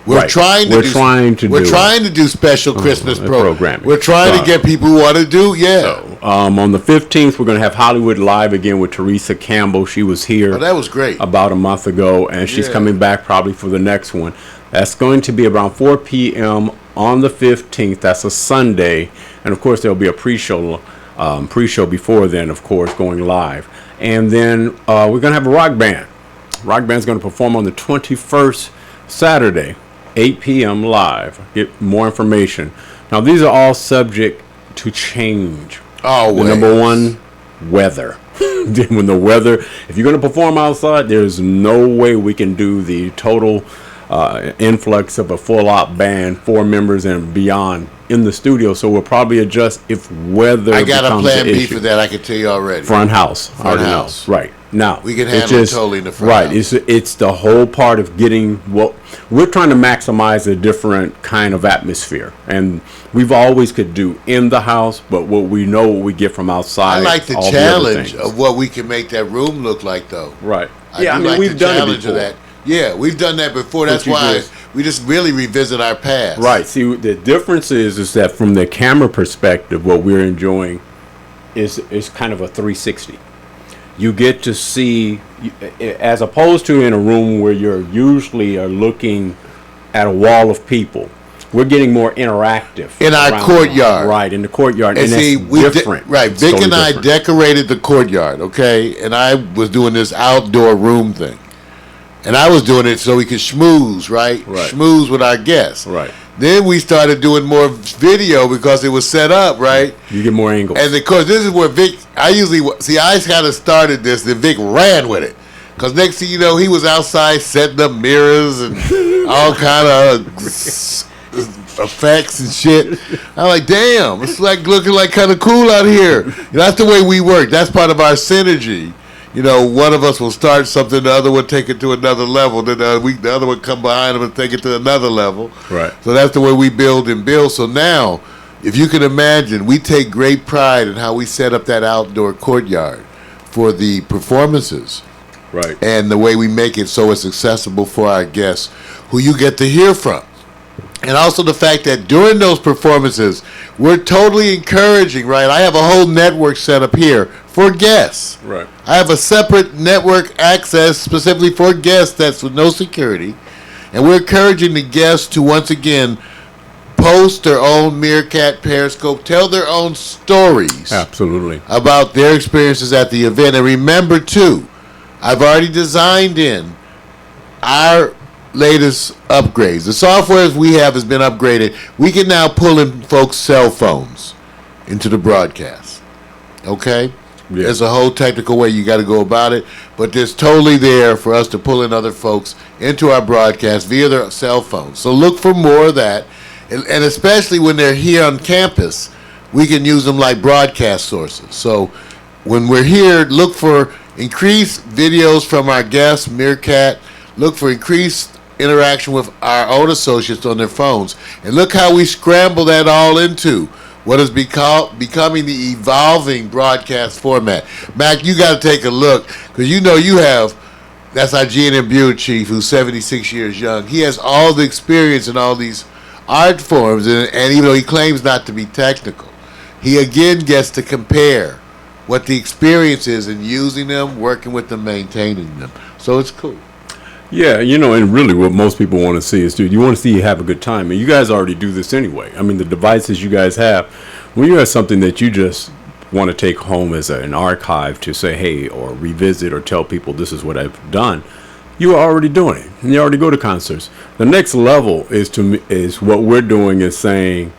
Speaker 2: We're
Speaker 3: Right.
Speaker 2: trying to
Speaker 3: We're
Speaker 2: do.
Speaker 3: trying to
Speaker 2: We're
Speaker 3: do-
Speaker 2: trying to do special Christmas
Speaker 3: programming.
Speaker 2: We're trying to
Speaker 3: Right.
Speaker 2: get people who want to do. Yeah.
Speaker 3: So, on the 15th, we're going to have Hollywood Live again with Teresa Campbell. She was here
Speaker 2: Oh, that was great.
Speaker 3: about a month ago, and she's
Speaker 2: Yeah.
Speaker 3: coming back probably for the next one. That's going to be around 4 p.m. on the 15th. That's a Sunday. And, of course, there'll be a pre-show before then, of course, going live. And then we're going to have a rock band. Rock band's going to perform on the 21st, Saturday, 8 p.m. live. Get more information. Now, these are all subject to change.
Speaker 2: Always.
Speaker 3: The number one, weather. When the weather, if you're going to perform outside, there's no way we can do the total influx of a full-out band, 4 members and beyond in the studio. So we'll probably adjust if weather
Speaker 2: I got a
Speaker 3: becomes
Speaker 2: plan
Speaker 3: an
Speaker 2: B
Speaker 3: issue.
Speaker 2: for that. I can tell you already.
Speaker 3: Front house. I already know.
Speaker 2: house.
Speaker 3: Right. Now,
Speaker 2: We can
Speaker 3: it's
Speaker 2: handle it totally in the front
Speaker 3: Right.
Speaker 2: house.
Speaker 3: It's the whole part of getting what we're trying to maximize a different kind of atmosphere. And we've always could do in the house, but what we know what we get from outside.
Speaker 2: I like the
Speaker 3: all other
Speaker 2: challenge
Speaker 3: things.
Speaker 2: of what we can make that room look like, though.
Speaker 3: Right.
Speaker 2: I
Speaker 3: Yeah, I
Speaker 2: do
Speaker 3: mean,
Speaker 2: like
Speaker 3: we've
Speaker 2: the
Speaker 3: done it
Speaker 2: challenge
Speaker 3: before.
Speaker 2: of that. Yeah, we've done that before. That's
Speaker 3: you
Speaker 2: why
Speaker 3: just-
Speaker 2: we just really revisit our past.
Speaker 3: Right. See, the difference is that from the camera perspective, what we're enjoying is kind of a 360. You get to see, as opposed to in a room where you're usually are looking at a wall of people. We're getting more interactive
Speaker 2: In our
Speaker 3: around-
Speaker 2: courtyard.
Speaker 3: Right, in the courtyard,
Speaker 2: And
Speaker 3: and
Speaker 2: see,
Speaker 3: that's
Speaker 2: we
Speaker 3: different.
Speaker 2: right.
Speaker 3: It's
Speaker 2: Vic
Speaker 3: totally
Speaker 2: and I
Speaker 3: different.
Speaker 2: decorated the courtyard, okay, and I was doing this outdoor room thing, and I was doing it so we could schmooze, right?
Speaker 3: Right.
Speaker 2: Schmooze with our guests.
Speaker 3: Right.
Speaker 2: Then we started doing more video because it was set up, right?
Speaker 3: You get more angles.
Speaker 2: And of course, this is where Vic. I kind of started this, then Vic ran with it. Cause next thing you know, he was outside setting up mirrors and all kind of effects and shit. I'm like, damn, it's like looking like kind of cool out here. That's the way we work. That's part of our synergy. You know, one of us will start something, the other one take it to another level. Then the other one come behind him and take it to another level.
Speaker 3: Right.
Speaker 2: So that's the way we build and build. So now, if you can imagine, we take great pride in how we set up that outdoor courtyard for the performances.
Speaker 3: Right.
Speaker 2: And the way we make it so it's accessible for our guests who you get to hear from. And also the fact that during those performances, we're totally encouraging, right? I have a whole network set up here for guests.
Speaker 3: Right.
Speaker 2: I have a separate network access specifically for guests that's with no security. And we're encouraging the guests to once again post their own Meerkat Periscope, tell their own stories
Speaker 3: Absolutely.
Speaker 2: about their experiences at the event. And remember, too, I've already designed in our latest upgrades. The software we have has been upgraded. We can now pull in folks' cell phones into the broadcast. Okay?
Speaker 3: Yeah.
Speaker 2: There's a whole technical way you got to go about it, but there's totally there for us to pull in other folks into our broadcast via their cell phones. So look for more of that. And especially when they're here on campus, we can use them like broadcast sources. So when we're here, look for increased videos from our guests, Meerkat. Look for increased interaction with our own associates on their phones. And look how we scramble that all into what is becoming the evolving broadcast format. Mac, you got to take a look, because you know you have, that's our G&M Bureau chief, who's 76 years young. He has all the experience in all these art forms, and even though he claims not to be technical, he again gets to compare what the experience is in using them, working with them, maintaining them. So it's cool.
Speaker 3: Yeah, you know, and really what most people want to see is, dude, you want to see you have a good time. And you guys already do this anyway. I mean, the devices you guys have, when you have something that you just want to take home as an archive to say, hey, or revisit or tell people this is what I've done, you are already doing it. And you already go to concerts. The next level is what we're doing is saying,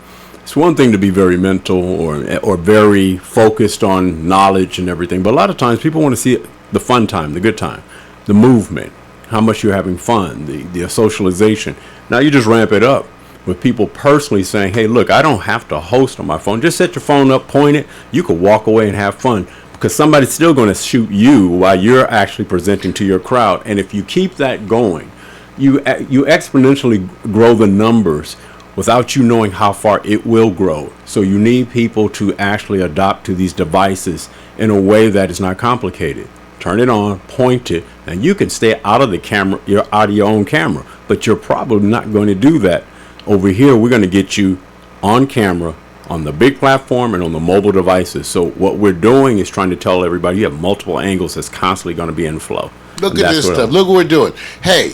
Speaker 3: it's one thing to be very mental or very focused on knowledge and everything, but a lot of times people want to see the fun time, the good time, the movement, how much you're having fun, the socialization. Now you just ramp it up with people personally saying, hey, look, I don't have to host on my phone. Just set your phone up, point it. You could walk away and have fun, because somebody's still going to shoot you while you're actually presenting to your crowd. And if you keep that going, you exponentially grow the numbers without you knowing how far it will grow. So you need people to actually adopt to these devices in a way that is not complicated. Turn it on, point it, and you can stay out of the camera, you're out of your own camera, but you're probably not going to do that. Over here, we're going to get you on camera, on the big platform, and on the mobile devices. So what we're doing is trying to tell everybody you have multiple angles that's constantly going to be in flow.
Speaker 2: Look
Speaker 3: And
Speaker 2: at
Speaker 3: that's
Speaker 2: this
Speaker 3: what
Speaker 2: stuff. Look what we're doing. Hey,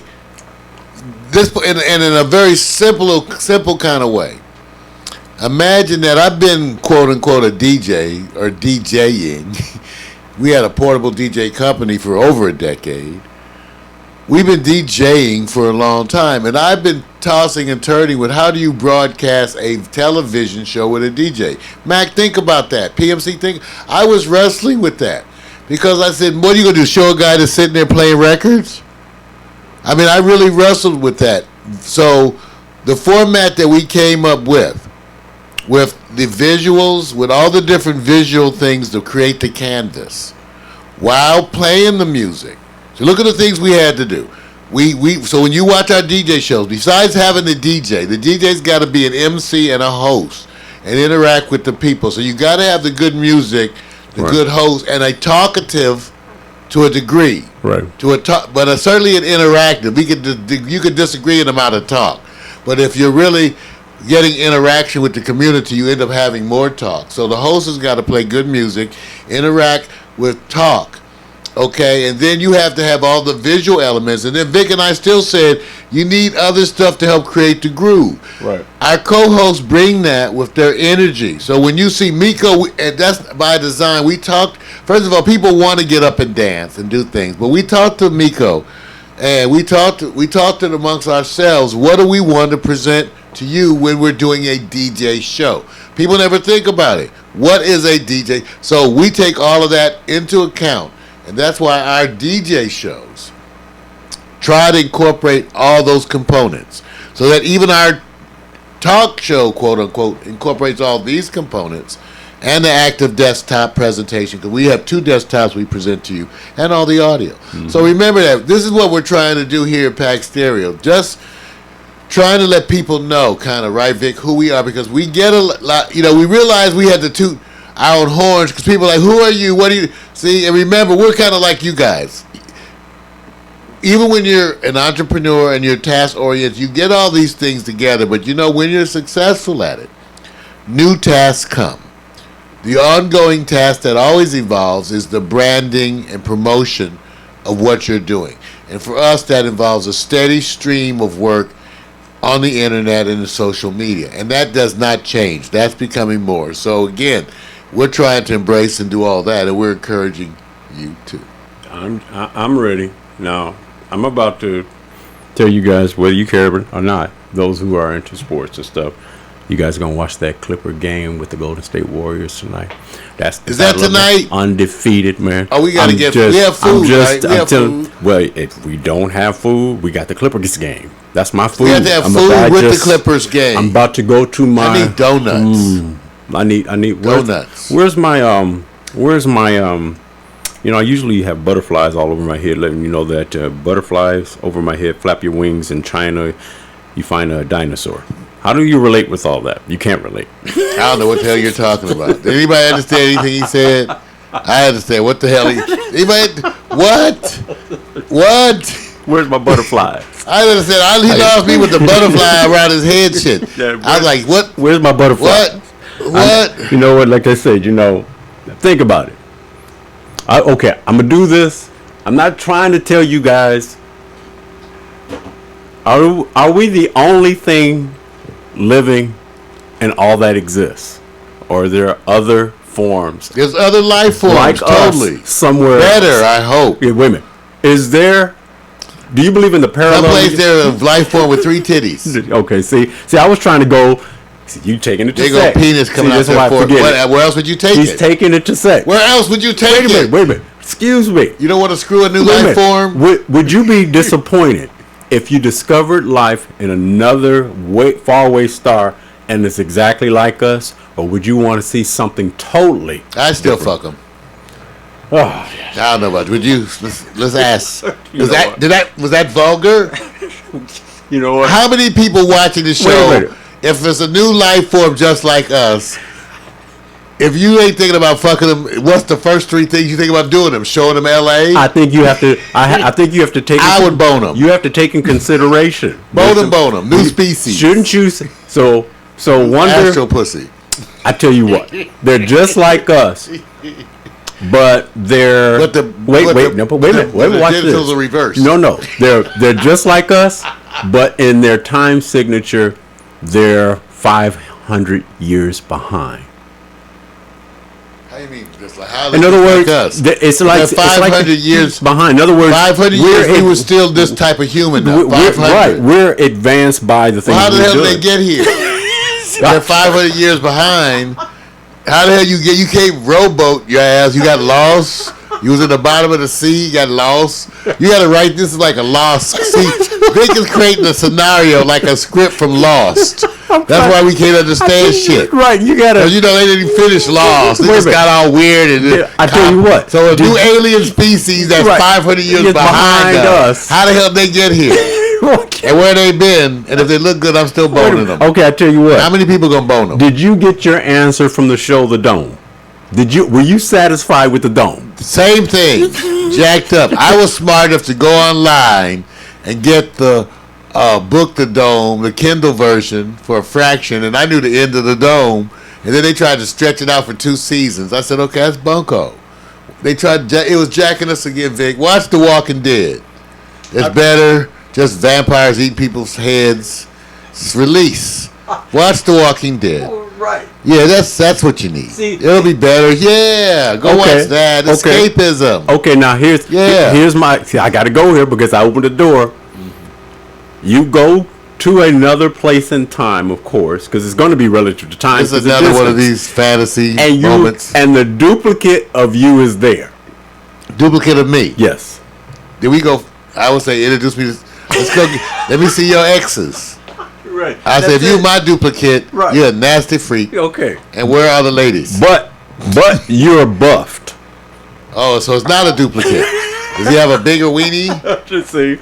Speaker 2: this and in a very simple kind of way. Imagine that I've been quote unquote a DJ or DJing we had a portable DJ company for over a decade. We've been DJing for a long time, and I've been tossing and turning with how do you broadcast a television show with a DJ? Mac, think about that. PMC, think. I was wrestling with that because I said, what are you going to do, show a guy that's sitting there playing records? I mean, I really wrestled with that. So the format that we came up with the visuals, with all the different visual things to create the canvas while playing the music. So look at the things we had to do. So when you watch our DJ shows, besides having the DJ's got to be an MC and a host and interact with the people. So you got to have the good music, the good host, and a talkative to a degree.
Speaker 3: Right.
Speaker 2: But certainly an interactive. You could disagree in the amount of talk, but if you're really getting interaction with the community, you end up having more talk. So the host has got to play good music, interact with talk. Okay, and then you have to have all the visual elements. And then Vic and I still said you need other stuff to help create the groove.
Speaker 3: Right.
Speaker 2: Our co-hosts bring that with their energy. So when you see Miko, and that's by design, we talked, first of all, people want to get up and dance and do things. But we talked to Miko, and we talked it amongst ourselves. What do we want to present to you when we're doing a DJ show? People never think about it. What is a DJ? So we take all of that into account. And that's why our DJ shows try to incorporate all those components. So that even our talk show, quote unquote, incorporates all these components and the active desktop presentation. Because we have 2 desktops we present to you and all the audio. Mm-hmm. So remember that. This is what we're trying to do here at Pack Stereo. Just trying to let people know, kind of, right, Vic, who we are. Because we get a lot, we realized we had to toot our own horns because people are like, who are you? What do you see? And remember, we're kind of like you guys. Even when you're an entrepreneur and you're task oriented, you get all these things together. But when you're successful at it, new tasks come. The ongoing task that always evolves is the branding and promotion of what you're doing. And for us, that involves a steady stream of work on the internet and the social media. And that does not change. That's becoming more. So again, we're trying to embrace and do all that, and we're encouraging you to.
Speaker 3: I'm ready. Now, I'm about to tell you guys, whether you care or not, those who are into sports and stuff, you guys are going to watch that Clipper game with the Golden State Warriors tonight.
Speaker 2: Is that tonight?
Speaker 3: Undefeated, man.
Speaker 2: Oh, we got to get food. We have food, right? We have food.
Speaker 3: Well, if we don't have food, we got the Clippers game. That's my food.
Speaker 2: We have to have food with the Clippers game.
Speaker 3: I'm about to go to my...
Speaker 2: I need donuts.
Speaker 3: I need
Speaker 2: donuts.
Speaker 3: Where's my I usually have butterflies all over my head, letting you know that butterflies over my head flap your wings. In China, you find a dinosaur. How do you relate with all that? You can't relate.
Speaker 2: I don't know what the hell you're talking about. Did anybody understand anything he said? I understand. What the hell? Anybody? What?
Speaker 3: Where's my butterfly?
Speaker 2: I understand. He lost me with the butterfly around his head shit.
Speaker 3: Yeah,
Speaker 2: I was like, what?
Speaker 3: Where's my butterfly?
Speaker 2: What?
Speaker 3: You know what? Like I said, think about it. I'm going to do this. I'm not trying to tell you guys. Are we the only thing living in all that exists? Or are there other forms?
Speaker 2: There's other life forms,
Speaker 3: like
Speaker 2: totally.
Speaker 3: Us, somewhere
Speaker 2: better,
Speaker 3: else.
Speaker 2: I hope.
Speaker 3: Yeah, wait a minute. Do you believe in the parallel?
Speaker 2: Someplace there a life form with 3 titties.
Speaker 3: Okay, see, I was trying to go. See, you taking it to
Speaker 2: sex. There go penis coming out there for it. Where else would you take it?
Speaker 3: He's taking it to sex.
Speaker 2: Where else would you take it?
Speaker 3: Wait a minute. Excuse me.
Speaker 2: You don't want to screw a new life form?
Speaker 3: Would you be disappointed if you discovered life in another faraway star and it's exactly like us? Or would you want to see something totally
Speaker 2: I still different? Fuck them.
Speaker 3: Oh, yes.
Speaker 2: I don't know about. Would you? Let's ask. Was that vulgar?
Speaker 3: You know what?
Speaker 2: How many people watching the show? If it's a new life form just like us, if you ain't thinking about fucking them, what's the first 3 things you think about doing them? Showing them L.A.
Speaker 3: I think you have to. I think you have to take.
Speaker 2: I would bone them.
Speaker 3: You have to take in consideration.
Speaker 2: bone them. New species.
Speaker 3: Shouldn't you? So wonder.
Speaker 2: Astro pussy.
Speaker 3: I tell you what, they're just like us. But they're wait a minute. Watch this.
Speaker 2: Are reversed.
Speaker 3: No. They're just like us, but in their time signature, they're 500 years behind.
Speaker 2: How you mean? Just like how
Speaker 3: In other words,
Speaker 2: like us?
Speaker 3: it's like
Speaker 2: They're 500 years
Speaker 3: behind. In other words,
Speaker 2: 500 years we were still this type of human now.
Speaker 3: Right, we're advanced by the things
Speaker 2: Well, how the
Speaker 3: we're
Speaker 2: hell
Speaker 3: doing.
Speaker 2: did they get here? They're 500 years behind. How the hell you can't rowboat your ass? You got lost. You was in the bottom of the sea. You got lost. You got to write this is like a lost. See, Vic is creating a scenario like a script from Lost. That's why we can't understand shit.
Speaker 3: Right, you gotta.
Speaker 2: Cause you know they didn't finish Lost. They
Speaker 3: Wait a
Speaker 2: just
Speaker 3: minute.
Speaker 2: got all weird and
Speaker 3: Yeah, I tell you what.
Speaker 2: So a new alien species that's
Speaker 3: Right.
Speaker 2: 500 years
Speaker 3: Years
Speaker 2: behind
Speaker 3: behind
Speaker 2: us.
Speaker 3: us.
Speaker 2: How the hell they get here? And where they been? And if they look good, I'm still boning them.
Speaker 3: Okay, I tell you what.
Speaker 2: How many people gonna bone them?
Speaker 3: Did you get your answer from the show The Dome? Were you satisfied with the Dome?
Speaker 2: Same thing. Jacked up. I was smart enough to go online and get the book The Dome, the Kindle version for a fraction, and I knew the end of the Dome. And then they tried to stretch it out for 2 seasons. I said, okay, that's bunko. They tried. It was jacking us again, Vic. Watch The Walking Dead. It's better. Just vampires eating people's heads. It's release. Watch The Walking Dead.
Speaker 3: Right.
Speaker 2: Yeah, that's what you need.
Speaker 3: See,
Speaker 2: it'll be better. Yeah, go
Speaker 3: Okay,
Speaker 2: watch that.
Speaker 3: okay.
Speaker 2: Escapism.
Speaker 3: Okay, now here's my. See, I got to go here because I opened the door. You go to another place in time, of course, because it's going to be relative to time.
Speaker 2: This is another one of these fantasy
Speaker 3: and
Speaker 2: moments.
Speaker 3: And the duplicate of you is there.
Speaker 2: Duplicate of me.
Speaker 3: Yes.
Speaker 2: Did we go? I would say introduce me. Let's go. Let me see your exes.
Speaker 3: Right.
Speaker 2: I said, if you my duplicate,
Speaker 3: Right.
Speaker 2: you're a nasty freak.
Speaker 3: Okay.
Speaker 2: And where are the ladies?
Speaker 3: But you're buffed.
Speaker 2: Oh, so it's not a duplicate. Does he have a bigger weenie?
Speaker 3: Just see.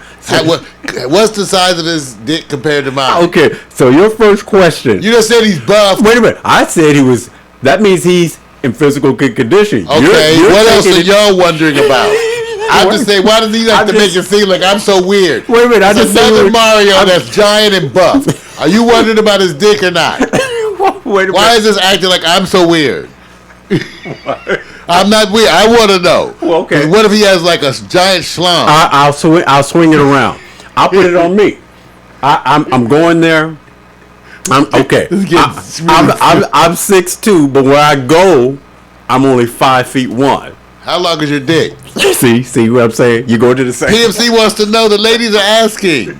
Speaker 2: What's the size of his dick compared to mine?
Speaker 3: Okay, so your first question.
Speaker 2: You just said he's buff.
Speaker 3: Wait a minute. I said he was. That means he's in physical good condition.
Speaker 2: Okay,
Speaker 3: You're
Speaker 2: what else
Speaker 3: taking
Speaker 2: are
Speaker 3: it-
Speaker 2: y'all wondering about? I'm just saying, why does he like
Speaker 3: I'm
Speaker 2: to make
Speaker 3: just-
Speaker 2: it seem like I'm so weird?
Speaker 3: Wait a minute, I
Speaker 2: It's
Speaker 3: just said
Speaker 2: another
Speaker 3: we're-
Speaker 2: Mario that's giant and buff. Are you wondering about his dick or not?
Speaker 3: Wait a
Speaker 2: Why
Speaker 3: minute.
Speaker 2: is this acting like I'm so weird? I'm not weird. I want to know.
Speaker 3: Well, okay.
Speaker 2: What if he has like a giant schlong?
Speaker 3: I'll swing it around. I'll put it on me. I'm going there. I'm okay. I'm 6'2", but where I go, I'm only 5'1".
Speaker 2: How long is your dick?
Speaker 3: See what I'm saying? You go to the same.
Speaker 2: PMC wants to know. The ladies are asking.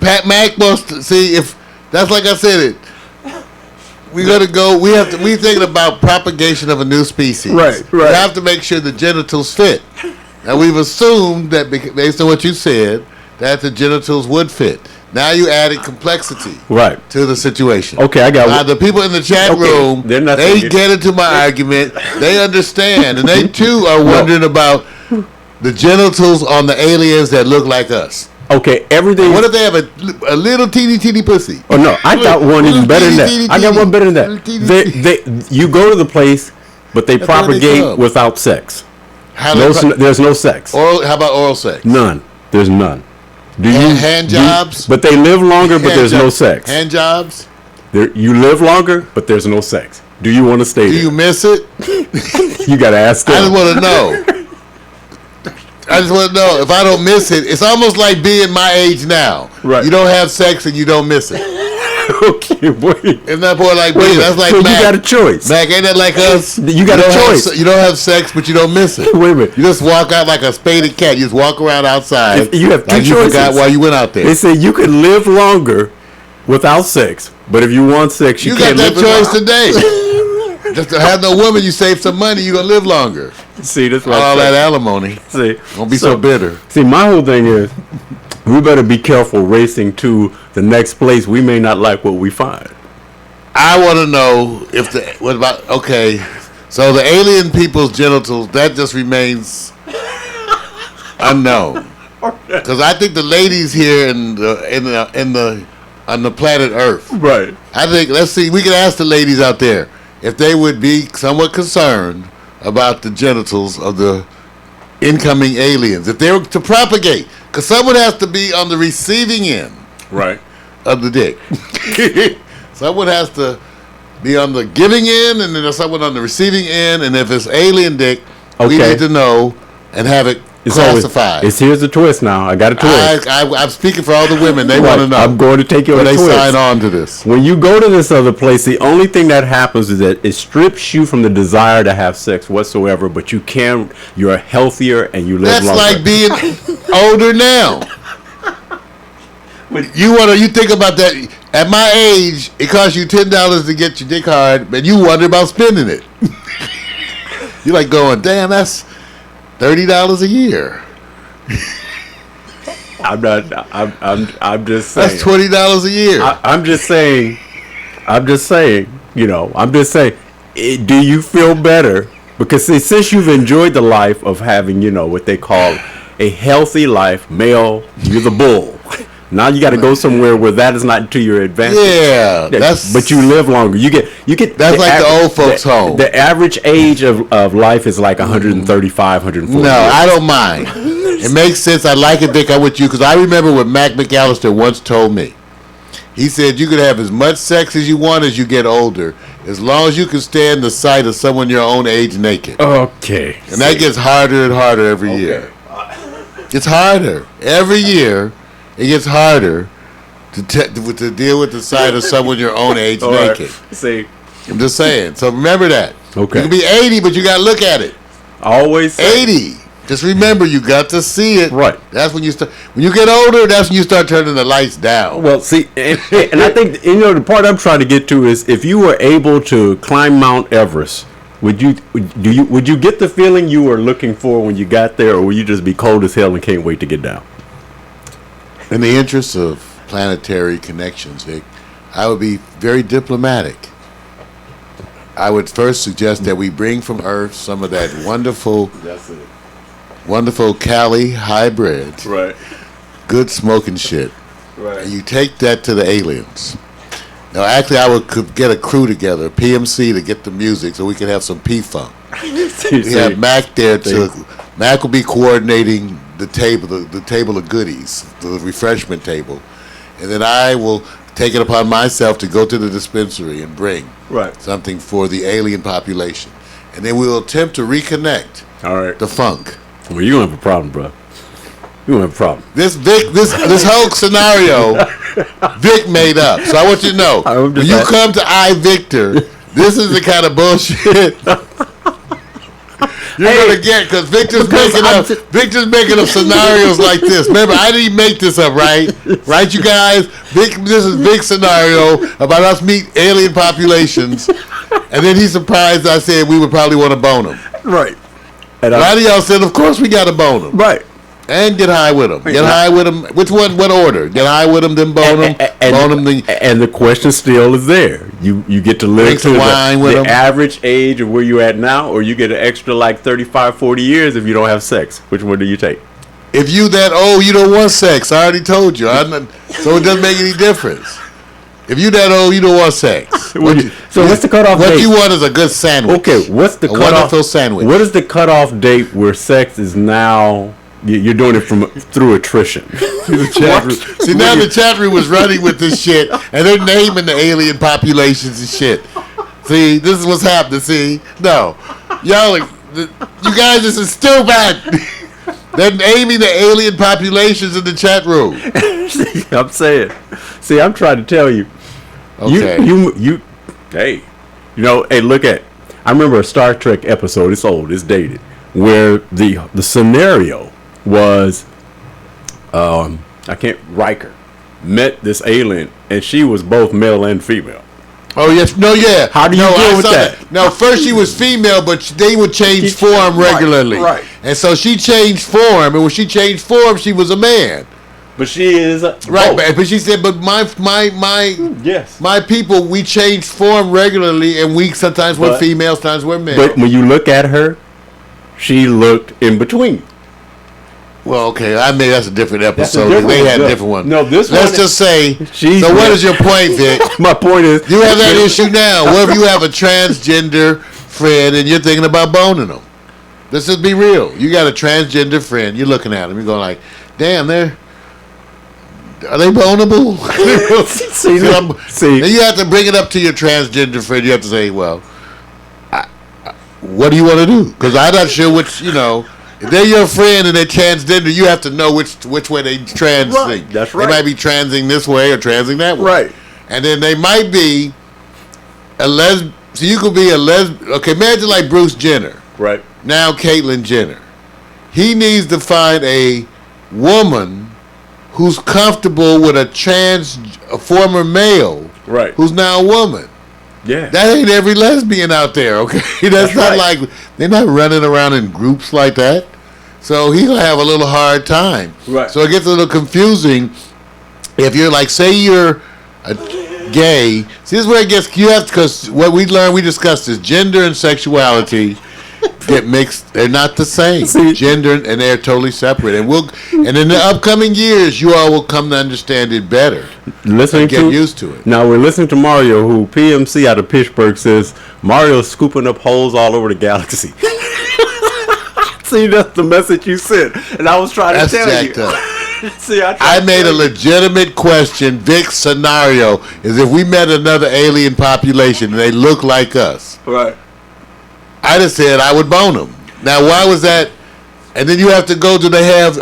Speaker 2: Pat Mac wants to see if that's like I said it. We gotta go. We thinking about propagation of a new species.
Speaker 3: Right.
Speaker 2: We have to make sure the genitals fit. Now we've assumed that based on what you said, that the genitals would fit. Now you added complexity
Speaker 3: Right.
Speaker 2: to the situation.
Speaker 3: Okay, I got
Speaker 2: Now
Speaker 3: it.
Speaker 2: the people in the chat
Speaker 3: Okay,
Speaker 2: room,
Speaker 3: they're not
Speaker 2: they
Speaker 3: thinking.
Speaker 2: get into my argument. They understand, and they too are wondering about the genitals on the aliens that look like us.
Speaker 3: Okay, everything.
Speaker 2: What if they have a little teeny pussy?
Speaker 3: Oh no, I got one even better than that.
Speaker 2: Teeny,
Speaker 3: I got one better than
Speaker 2: teeny,
Speaker 3: that. You go to the place, but they
Speaker 2: That's where they
Speaker 3: propagate
Speaker 2: come.
Speaker 3: without sex.
Speaker 2: How
Speaker 3: There's no sex.
Speaker 2: oral? How about oral sex?
Speaker 3: None. There's none. Do
Speaker 2: Hand
Speaker 3: do
Speaker 2: jobs?
Speaker 3: But they live longer, but
Speaker 2: Hand
Speaker 3: there's no
Speaker 2: jobs.
Speaker 3: sex.
Speaker 2: Hand jobs?
Speaker 3: You live longer, but there's no sex. Do you want to stay
Speaker 2: Do
Speaker 3: there?
Speaker 2: you miss it?
Speaker 3: You got to ask
Speaker 2: I just
Speaker 3: them.
Speaker 2: want to know. I just want to know if I don't miss it. It's almost like being my age now.
Speaker 3: Right.
Speaker 2: You don't have sex and you don't miss it.
Speaker 3: Okay, wait.
Speaker 2: Isn't that boy like
Speaker 3: Wait
Speaker 2: me?
Speaker 3: a
Speaker 2: That's
Speaker 3: minute.
Speaker 2: like
Speaker 3: So
Speaker 2: Mac.
Speaker 3: you got a choice.
Speaker 2: Mac, ain't that like us?
Speaker 3: You got a
Speaker 2: don't have
Speaker 3: choice.
Speaker 2: se- you don't have sex, but you don't miss it.
Speaker 3: Wait a minute.
Speaker 2: You just walk out like a spaded cat. You just walk around outside.
Speaker 3: You have two
Speaker 2: like you
Speaker 3: choices.
Speaker 2: forgot why you went out there.
Speaker 3: They say you can live longer without sex, but if you want sex, you
Speaker 2: You got
Speaker 3: can't
Speaker 2: that
Speaker 3: live
Speaker 2: choice
Speaker 3: without.
Speaker 2: today. Just to have no woman, you save some money, you gonna live longer.
Speaker 3: See, that's what
Speaker 2: All
Speaker 3: I'm
Speaker 2: that
Speaker 3: saying.
Speaker 2: alimony.
Speaker 3: See,
Speaker 2: Don't be so bitter.
Speaker 3: See, my whole thing is, we better be careful racing to the next place. We may not like what we find.
Speaker 2: I want to know if what about okay? So the alien people's genitals that just remains unknown because I think the ladies here on the planet Earth.
Speaker 3: Right.
Speaker 2: I think let's see. We can ask the ladies out there if they would be somewhat concerned about the genitals of the incoming aliens if they were to propagate, because someone has to be on the receiving end
Speaker 3: Right.
Speaker 2: of the dick. Someone has to be on the giving end, and then there's someone on the receiving end. And if it's alien dick, we
Speaker 3: Okay.
Speaker 2: need to know and have it classified.
Speaker 3: Here's the twist now. I got a twist.
Speaker 2: I'm speaking for all the women. They want to know.
Speaker 3: I'm going to take you on
Speaker 2: when
Speaker 3: a
Speaker 2: they
Speaker 3: twist.
Speaker 2: sign on to this.
Speaker 3: When you go to this other place, the only thing that happens is that it strips you from the desire to have sex whatsoever, but you're healthier and you live
Speaker 2: That's
Speaker 3: longer.
Speaker 2: like being older now. You think about that. At my age, it costs you $10 to get your dick hard, but you wonder about spending it. You're like going, damn, that's $30 a year.
Speaker 3: I'm just saying.
Speaker 2: That's $20 a year.
Speaker 3: I'm just saying. Do you feel better? Because since you've enjoyed the life of having, what they call a healthy life, male, you're the bull. Now you got to go somewhere where that is not to your advantage.
Speaker 2: Yeah,
Speaker 3: but you live longer. You get.
Speaker 2: That's like the old folks' home.
Speaker 3: The average age of life is like 135, 140.
Speaker 2: No, I don't mind. It makes sense. I like it, Vic. I'm with you because I remember what Mac McAllister once told me. He said you could have as much sex as you want as you get older, as long as you can stand the sight of someone your own age naked.
Speaker 3: Okay.
Speaker 2: And that gets harder and harder every year. It's harder every year. It gets harder to deal with the sight of someone your own age naked.
Speaker 3: Right. See,
Speaker 2: I'm just saying. So remember that.
Speaker 3: Okay.
Speaker 2: You can be 80, but you got to look at it.
Speaker 3: Always say.
Speaker 2: 80. Just remember, you got to see it.
Speaker 3: Right.
Speaker 2: That's when you start. When you get older, that's when you start turning the lights down.
Speaker 3: Well, see, and I think the part I'm trying to get to is if you were able to climb Mount Everest, would you get the feeling you were looking for when you got there, or would you just be cold as hell and can't wait to get down?
Speaker 2: In the interest of planetary connections, Vic, I would be very diplomatic. I would first suggest that we bring from Earth some of that wonderful Cali hybrid,
Speaker 3: Right.
Speaker 2: good smoking shit.
Speaker 3: Right.
Speaker 2: And you take that to the aliens. Now, actually, could get a crew together, PMC, to get the music so we can have some P-Funk. We have Mac there Mac will be coordinating the table of goodies, the refreshment table, and then I will take it upon myself to go to the dispensary and bring something for the alien population, and then we will attempt to reconnect the funk.
Speaker 3: Well, you're gonna have a problem, bro. You're gonna have a problem.
Speaker 2: This whole scenario, Vic made up. So I want you to know, when you come to iVictor, this is the kind of bullshit you're gonna get, because Victor's making up scenarios like this. Remember, I didn't make this up, right? Right, you guys? This is Vic's scenario about us meet alien populations, and then he's surprised I said we would probably want to bone them.
Speaker 3: Right.
Speaker 2: And a lot of y'all said, of course we got to bone them.
Speaker 3: Right.
Speaker 2: And get high with them. Get high with them. Which one? What order? Get high with them, then bone them. Bone them.
Speaker 3: And the question still is there. You get to live to the average age of where you're at now, or you get an extra like 35, 40 years if you don't have sex. Which one do you take?
Speaker 2: If you that old, you don't want sex. I already told you. So it doesn't make any difference. If you that old, you don't want sex.
Speaker 3: So what's the cutoff date?
Speaker 2: What you want is a good sandwich.
Speaker 3: Okay, what's the cutoff?
Speaker 2: Wonderful sandwich.
Speaker 3: What is the cutoff date where sex is now? You're doing it through attrition.
Speaker 2: See, now the chat room was running with this shit, and they're naming the alien populations and shit. See, this is what's happening. See, no, y'all, you guys, this is stupid. They're naming the alien populations in the chat room.
Speaker 3: I'm saying. See, I'm trying to tell you.
Speaker 2: Okay.
Speaker 3: Hey, look at. I remember a Star Trek episode. It's old. It's dated. Where the scenario was, Riker met this alien, and she was both male and female.
Speaker 2: Oh yes, no, yeah.
Speaker 3: How do you deal with that?
Speaker 2: No, first she was female, but they would change form regularly.
Speaker 3: Right.
Speaker 2: And so she changed form, and when she changed form, she was a man.
Speaker 3: But she is
Speaker 2: right. But she said, but my people, we change form regularly, and we sometimes we're females, sometimes we're male.
Speaker 3: But when you look at her, she looked in between.
Speaker 2: Well, okay, that's a different episode. They had a different one.
Speaker 3: No, this
Speaker 2: one. Let's just say. So, what is your point, Vic?
Speaker 3: My point is,
Speaker 2: you have that issue now. What if you have a transgender friend and you're thinking about boning them? Let's just be real. You got a transgender friend. You're looking at them. You're going like, damn, are they boneable? See, then you have to bring it up to your transgender friend. You have to say, well, what do you want to do? Because I'm not sure which, If they're your friend and they're transgender, you have to know which way they transing.
Speaker 3: Right, that's right.
Speaker 2: They might be transing this way or transing that way.
Speaker 3: Right.
Speaker 2: And then they might be a lesbian. So you could be a lesbian. Okay, imagine like Bruce Jenner.
Speaker 3: Right.
Speaker 2: Now Caitlyn Jenner. He needs to find a woman who's comfortable with a former male.
Speaker 3: Right.
Speaker 2: Who's now a woman.
Speaker 3: Yeah.
Speaker 2: That ain't every lesbian out there, okay? That's not
Speaker 3: right.
Speaker 2: like, they're not running around in groups like that. So he'll have a little hard time.
Speaker 3: Right.
Speaker 2: So it gets a little confusing if you're like, say you're a gay. See, this is where it gets, you have to, because what we learned, we discussed is gender and sexuality get mixed. They're not the same.
Speaker 3: See?
Speaker 2: Gender, and they're totally separate. And in the upcoming years, you all will come to understand it better.
Speaker 3: Listening
Speaker 2: and get used to it.
Speaker 3: Now we're listening to Mario, who PMC out of Pittsburgh says Mario's scooping up holes all over the galaxy. See, that's the message you sent, and I was trying to tell
Speaker 2: jacked
Speaker 3: you.
Speaker 2: Up.
Speaker 3: See,
Speaker 2: I made a legitimate question. Vic's scenario is if we met another alien population and they look like us.
Speaker 3: Right.
Speaker 2: I just said I would bone them. Now, why was that? And then you have to go to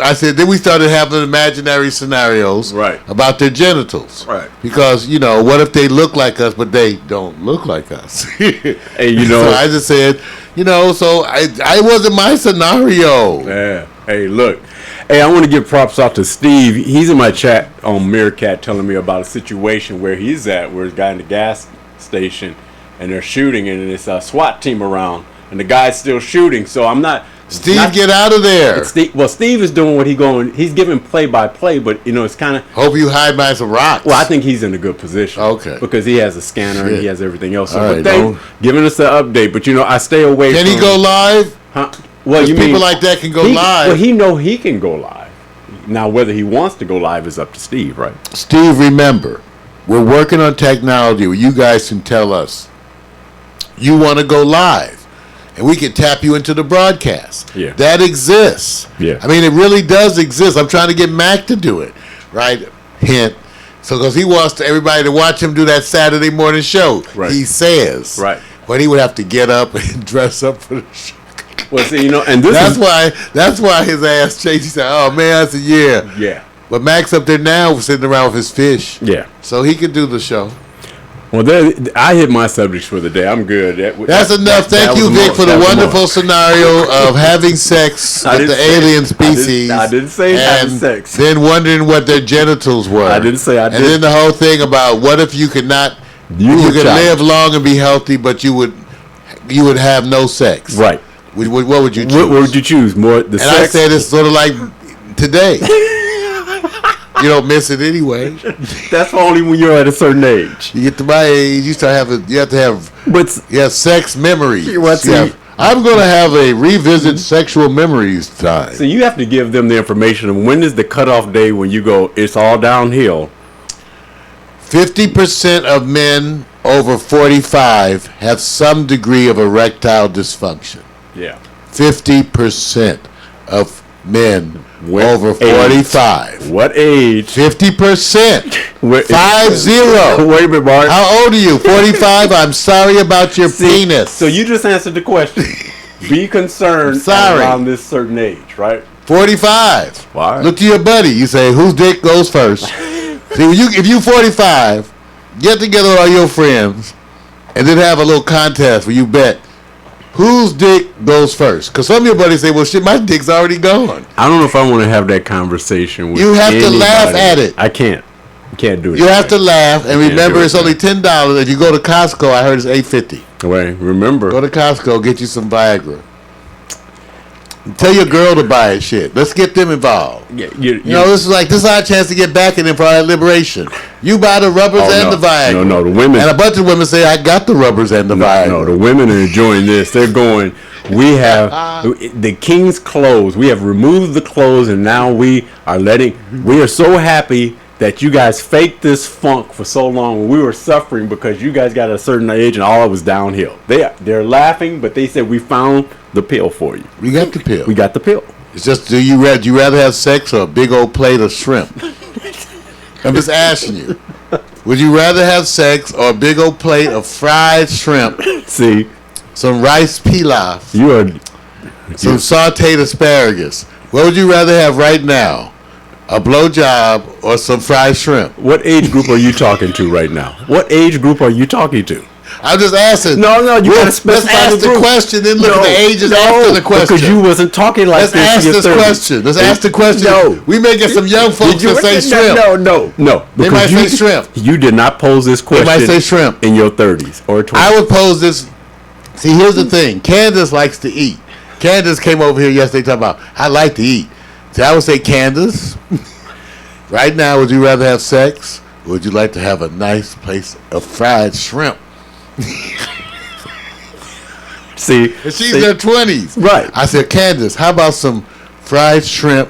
Speaker 2: I said, then we started having imaginary scenarios
Speaker 3: Right.
Speaker 2: about their genitals.
Speaker 3: Right.
Speaker 2: Because, what if they look like us, but they don't look like us?
Speaker 3: Hey,
Speaker 2: So I just said, so I wasn't my scenario.
Speaker 3: Yeah. Hey, look. Hey, I want to give props out to Steve. He's in my chat on Meerkat telling me about a situation where he's at, where he's a guy in the gas station, and they're shooting, and it's a SWAT team around, and the guy's still shooting. So I'm not.
Speaker 2: Steve, get out of there.
Speaker 3: Steve is doing what he's giving play-by-play, but, it's kind of.
Speaker 2: Hope you hide by some rocks.
Speaker 3: Well, I think he's in a good position.
Speaker 2: Okay.
Speaker 3: Because he has a scanner and he has everything else. So,
Speaker 2: All
Speaker 3: but
Speaker 2: right,
Speaker 3: giving us an update, but, I stay away
Speaker 2: Can
Speaker 3: from.
Speaker 2: he go live?
Speaker 3: Huh? Well, you
Speaker 2: people
Speaker 3: mean
Speaker 2: like that can go
Speaker 3: live.
Speaker 2: live.
Speaker 3: Well, he can go live. Now, whether he wants to go live is up to Steve, right?
Speaker 2: Steve, remember, we're working on technology where you guys can tell us you want to go live, and we can tap you into the broadcast.
Speaker 3: Yeah.
Speaker 2: That exists.
Speaker 3: Yeah.
Speaker 2: I mean, it really does exist. I'm trying to get Mac to do it, right? Hint. So, because he wants everybody to watch him do that Saturday morning show.
Speaker 3: Right.
Speaker 2: He says.
Speaker 3: Right.
Speaker 2: But he would have to get up and dress up for the show.
Speaker 3: Well, see, and this
Speaker 2: That's why his ass changed. He said, "Oh man," I said, "Yeah."
Speaker 3: Yeah.
Speaker 2: But Mac's up there now, sitting around with his fish.
Speaker 3: Yeah.
Speaker 2: So he could do the show.
Speaker 3: Well, I hit my subjects for the day. I'm good.
Speaker 2: That's enough. Thank you, Vic, for the wonderful scenario of having sex with the alien species.
Speaker 3: I didn't say having sex.
Speaker 2: Then wondering what their genitals were.
Speaker 3: I didn't say I did.
Speaker 2: And then the whole thing about what if you could not, you could live long and be healthy, but you would have no sex.
Speaker 3: Right.
Speaker 2: What would you choose?
Speaker 3: What would you choose? More the
Speaker 2: and
Speaker 3: sex?
Speaker 2: I said it's sort of like today. You don't miss it anyway.
Speaker 3: That's only when you're at a certain age.
Speaker 2: You get to my age, you have to have sex memories. I'm going to have a revisit sexual memories time.
Speaker 3: So you have to give them the information. When is the cutoff day when you go, it's all downhill?
Speaker 2: 50% of men over 45 have some degree of erectile dysfunction.
Speaker 3: Yeah.
Speaker 2: 50% of men over 45.
Speaker 3: What age?
Speaker 2: 50%. 50. Wait
Speaker 3: a minute, Mark.
Speaker 2: How old are you? 45? I'm sorry about your penis.
Speaker 3: So you just answered the question. Be concerned around this certain age, right?
Speaker 2: 45.
Speaker 3: Wow.
Speaker 2: Look to your buddy. You say, whose dick goes first? See, if you 45, get together with all your friends and then have a little contest where you bet whose dick goes first. Because some of your buddies say, well, shit, my dick's already gone.
Speaker 3: I don't know if I want to have that conversation with
Speaker 2: you have
Speaker 3: anybody.
Speaker 2: To laugh at it.
Speaker 3: I can't. You can't do it.
Speaker 2: You have to laugh. And remember, it's only $10. If you go to Costco, I heard it's $8.50.
Speaker 3: Wait, remember.
Speaker 2: Go to Costco, get you some Viagra. Tell your girl to buy it. Shit, let's get them involved.
Speaker 3: Yeah,
Speaker 2: this is our chance to get back in them for our liberation. You buy the rubbers and the Viagra.
Speaker 3: No, the women.
Speaker 2: And a bunch of women say, I got the rubbers and the Viagra.
Speaker 3: No, the women are enjoying this. They're going, we have the king's clothes. We have removed the clothes, and now we are so happy that you guys faked this funk for so long. We were suffering because you guys got a certain age and all it was downhill. They're laughing, but they said we found the pill for you.
Speaker 2: We got the pill.
Speaker 3: We got the pill.
Speaker 2: It's just, do you rather have sex or a big old plate of shrimp? I'm just asking you. Would you rather have sex or a big old plate of fried shrimp?
Speaker 3: See,
Speaker 2: some rice pilaf.
Speaker 3: You are
Speaker 2: some sauteed asparagus. What would you rather have right now? A blowjob or some fried shrimp?
Speaker 3: What age group are you talking to right now? What age group are you talking to?
Speaker 2: I'm just asking.
Speaker 3: No, you gotta
Speaker 2: Let's
Speaker 3: specify
Speaker 2: ask the
Speaker 3: group.
Speaker 2: question, then look at the ages after the question.
Speaker 3: Because you wasn't talking like
Speaker 2: Let's
Speaker 3: this.
Speaker 2: ask
Speaker 3: in your
Speaker 2: this
Speaker 3: 30s.
Speaker 2: question. Let's ask the question.
Speaker 3: No.
Speaker 2: We may get some young folks that say shrimp.
Speaker 3: No.
Speaker 2: They might
Speaker 3: Because
Speaker 2: say shrimp.
Speaker 3: You did not pose this question.
Speaker 2: might say shrimp.
Speaker 3: in your 30s or 20s.
Speaker 2: I would pose this. See, here's the thing. Candace likes to eat. Candace came over here yesterday talking about, I like to eat. See, I would say, Candace, right now, would you rather have sex or would you like to have a nice place of fried shrimp?
Speaker 3: See,
Speaker 2: And she's in her 20s.
Speaker 3: Right.
Speaker 2: I said, Candace, how about some fried shrimp,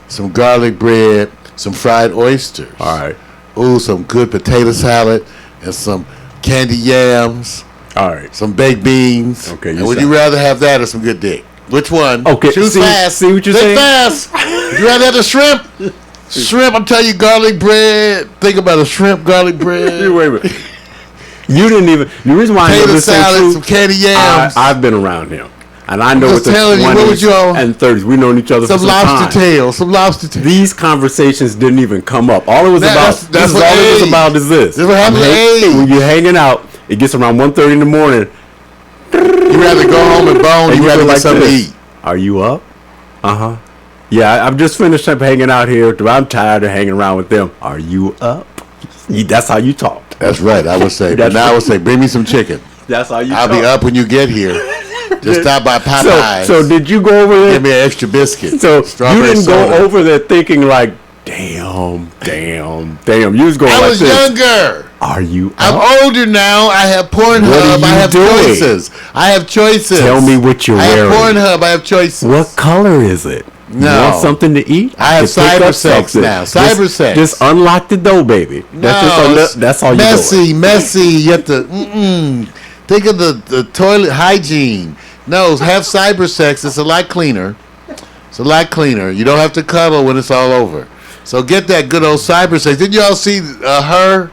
Speaker 2: some garlic bread, some fried oysters?
Speaker 3: All right.
Speaker 2: Ooh, some good potato salad and some candy yams,
Speaker 3: All right.
Speaker 2: some baked beans.
Speaker 3: Okay,
Speaker 2: And
Speaker 3: you
Speaker 2: would
Speaker 3: sound-
Speaker 2: you rather have that or some good dick? Which one?
Speaker 3: Okay,
Speaker 2: Choose
Speaker 3: see-
Speaker 2: fast.
Speaker 3: see what you're
Speaker 2: Think
Speaker 3: saying?
Speaker 2: fast. Would you rather have the shrimp? Shrimp, I'm telling you, garlic bread. Think about a shrimp garlic bread.
Speaker 3: Wait a minute. You didn't even. The reason why I know
Speaker 2: Potato
Speaker 3: this ain't
Speaker 2: salad,
Speaker 3: true,
Speaker 2: some candy yams.
Speaker 3: I've been around him, and I know
Speaker 2: just
Speaker 3: what the
Speaker 2: telling you, what would
Speaker 3: 20s
Speaker 2: you all-
Speaker 3: and 30s. We known each other
Speaker 2: some
Speaker 3: for some
Speaker 2: lobster
Speaker 3: time.
Speaker 2: tail. Some lobster tail.
Speaker 3: These conversations didn't even come up. All it was
Speaker 2: That-
Speaker 3: about.
Speaker 2: that's
Speaker 3: This is
Speaker 2: what
Speaker 3: all it was
Speaker 2: age.
Speaker 3: about. Is this?
Speaker 2: This is what happens at age.
Speaker 3: When you're hanging out, it gets around 1:30 in the morning.
Speaker 2: You rather go home and bone.
Speaker 3: And
Speaker 2: You
Speaker 3: you
Speaker 2: rather
Speaker 3: feel
Speaker 2: like
Speaker 3: like
Speaker 2: something to
Speaker 3: this.
Speaker 2: eat.
Speaker 3: Are you up? Yeah, I've just finished up hanging out here. I'm tired of hanging around with them. Are you up? That's how you talk.
Speaker 2: That's right. I would say. But
Speaker 3: That's
Speaker 2: now I
Speaker 3: right.
Speaker 2: would say, bring me some chicken.
Speaker 3: That's how you
Speaker 2: I'll
Speaker 3: talk.
Speaker 2: be up when you get here. Just stop by Popeyes.
Speaker 3: So did you go over there?
Speaker 2: Give me an extra biscuit.
Speaker 3: So you
Speaker 2: Strawberry
Speaker 3: didn't
Speaker 2: soda.
Speaker 3: go over there thinking like, damn. You was going
Speaker 2: I
Speaker 3: like
Speaker 2: was
Speaker 3: this.
Speaker 2: younger.
Speaker 3: Are you
Speaker 2: I'm
Speaker 3: up?
Speaker 2: older now. I have Pornhub.
Speaker 3: What are you
Speaker 2: I have
Speaker 3: doing?
Speaker 2: choices. I have choices.
Speaker 3: Tell me what you're
Speaker 2: I have
Speaker 3: wearing.
Speaker 2: Pornhub. I have choices.
Speaker 3: What color is it?
Speaker 2: No.
Speaker 3: You want something to eat?
Speaker 2: I have
Speaker 3: can pick up
Speaker 2: cyber sex
Speaker 3: something.
Speaker 2: now. Cyber sex.
Speaker 3: Just unlock the door, baby. That's all you're doing.
Speaker 2: messy. You have to. Think of the toilet hygiene. No, have cyber sex. It's a lot cleaner. You don't have to cuddle when it's all over. So get that good old cyber sex. Did y'all see Her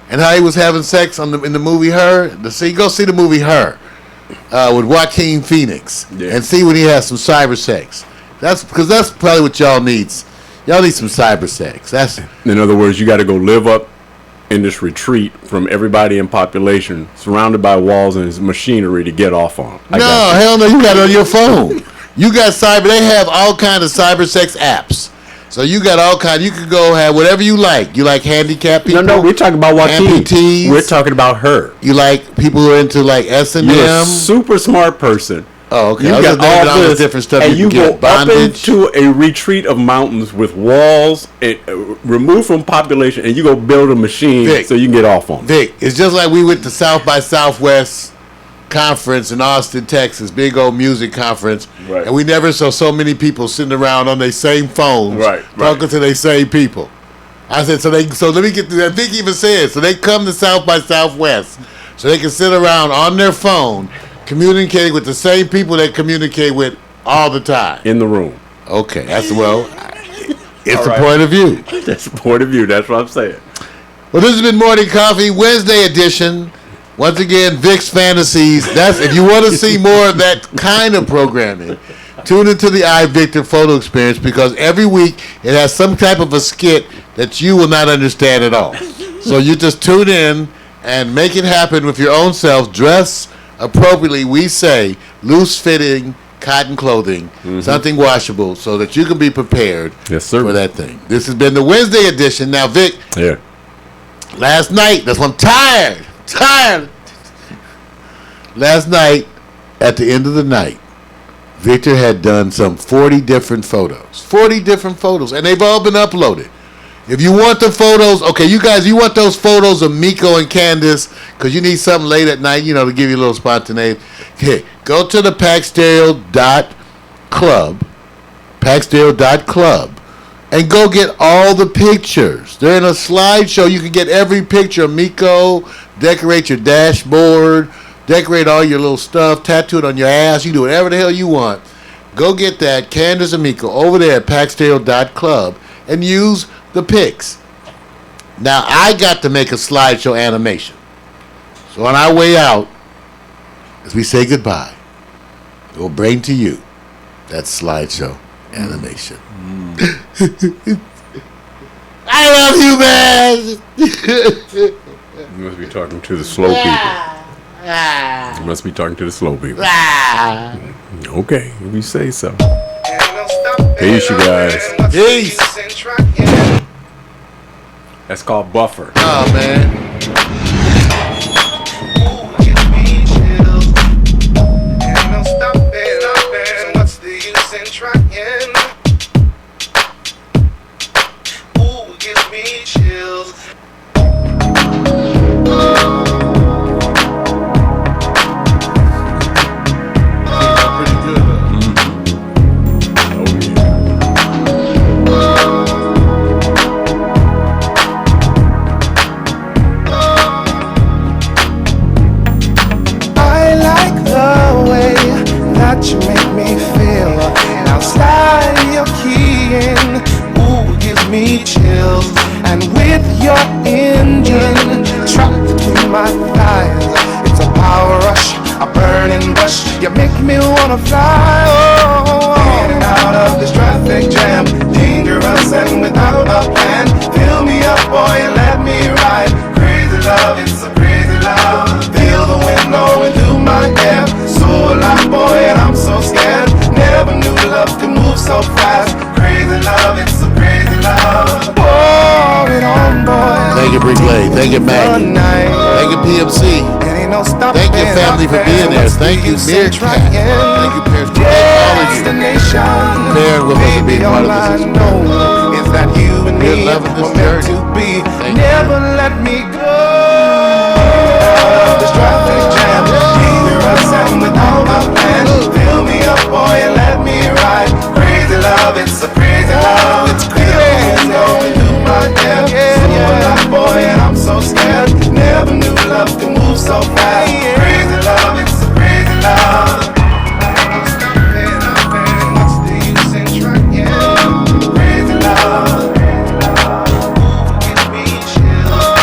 Speaker 2: and how he was having sex in the movie Her? Go see the movie Her with Joaquin Phoenix and see when he has some cyber sex. That's probably what y'all needs. Y'all need some cyber sex. That's
Speaker 3: In other words, you got to go live up in this retreat from everybody in population, surrounded by walls and machinery to get off on.
Speaker 2: no, hell no. You got it on your phone. You got cyber. They have all kind of cyber sex apps. So you got all kind. You can go have whatever you like. You like handicapped people?
Speaker 3: No, we're talking about Joaquin.
Speaker 2: Amputees?
Speaker 3: We're talking about Her.
Speaker 2: You like people who are into like S&M?
Speaker 3: You're a super smart person.
Speaker 2: Oh, okay.
Speaker 3: You
Speaker 2: I was
Speaker 3: got
Speaker 2: just naming
Speaker 3: all
Speaker 2: the
Speaker 3: this,
Speaker 2: different stuff.
Speaker 3: and you
Speaker 2: can
Speaker 3: go
Speaker 2: get.
Speaker 3: up
Speaker 2: Bondage.
Speaker 3: into a retreat of mountains with walls and removed from population, and you go build a machine
Speaker 2: Vic.
Speaker 3: so you can get off on it.
Speaker 2: Vic, it's just like we went to South by Southwest conference in Austin, Texas, big old music conference,
Speaker 3: Right.
Speaker 2: and we never saw so many people sitting around on their same phones,
Speaker 3: Right.
Speaker 2: talking to their same people. I said, so let me get to that. Vic even said, so they come to South by Southwest, so they can sit around on their phone, communicating with the same people they communicate with all the time.
Speaker 3: In the room.
Speaker 2: Okay, it's
Speaker 3: All
Speaker 2: the
Speaker 3: right.
Speaker 2: point of view.
Speaker 3: That's the point of view. That's what I'm saying.
Speaker 2: Well, this has been Morning Coffee Wednesday edition. Once again, Vic's Fantasies. That's if you want to see more of that kind of programming, tune into the iVictor photo experience because every week it has some type of a skit that you will not understand at all. So you just tune in and make it happen with your own self. Dress appropriately. We say loose-fitting cotton clothing, something washable, so that you can be prepared
Speaker 3: Yes, sir.
Speaker 2: for that thing. This has been the Wednesday edition. Now, Vic.
Speaker 3: Yeah.
Speaker 2: Last night, that's why I'm tired. Last night, at the end of the night, Victor had done some 40 different photos. 40 different photos, and they've all been uploaded. If you want the photos, okay, you guys, you want those photos of Miko and Candace, because you need something late at night, to give you a little spontaneity. Okay, go to the packstereo.club, and go get all the pictures. They're in a slideshow. You can get every picture of Miko, decorate your dashboard, decorate all your little stuff, tattoo it on your ass. You do whatever the hell you want. Go get that, Candace and Miko, over there at packstereo.club, and use the pics. Now, I got to make a slideshow animation. So on our way out, as we say goodbye, we'll bring to you That's slideshow animation. I love you, man.
Speaker 3: You must be talking to the slow people. You must be talking to the slow people. Okay, if you say so. Peace, you guys.
Speaker 2: Peace.
Speaker 3: That's called Buffer.
Speaker 2: Oh, man.
Speaker 8: What's the use in trying? Ooh, give me chills.
Speaker 2: Pretty good,
Speaker 8: I like the way that you make me feel. Now slide your key in. Ooh, gives me chills. And with your engine trapped between my thighs, it's a power rush, a burning rush. You make me wanna fly. Oh, in and out of this traffic jam, dangerous and without a plan. Fill me up, boy, and let me ride. Crazy love, it's a crazy love. Feel the wind blowing through my hair. So alive, boy, and I'm so scared. Never knew love could move so fast. Crazy love, it's a crazy love. Pour it on, boy.
Speaker 2: Thank you, Bricklay. Thank you, Maggie. Thank you, PMC. Thank your family for being there. Thank you, Meerkat. Thank you, parents, for all of you. Bearing with us and being part of this experience.
Speaker 8: Is that you and
Speaker 2: We're
Speaker 8: me
Speaker 2: loving this
Speaker 8: were meant
Speaker 2: journey.
Speaker 8: to be.
Speaker 2: Thank you.
Speaker 8: Never let me go. This traffic jam, dangerous and without a plan. Fill me up, boy, and let me ride. Crazy love, it's a crazy love. It's crazy. Going through my head. So alive, boy, and I'm so scared. Never knew love could move so fast. Crazy love, it's a crazy love. What's the use in trying? Crazy love. Give me chills.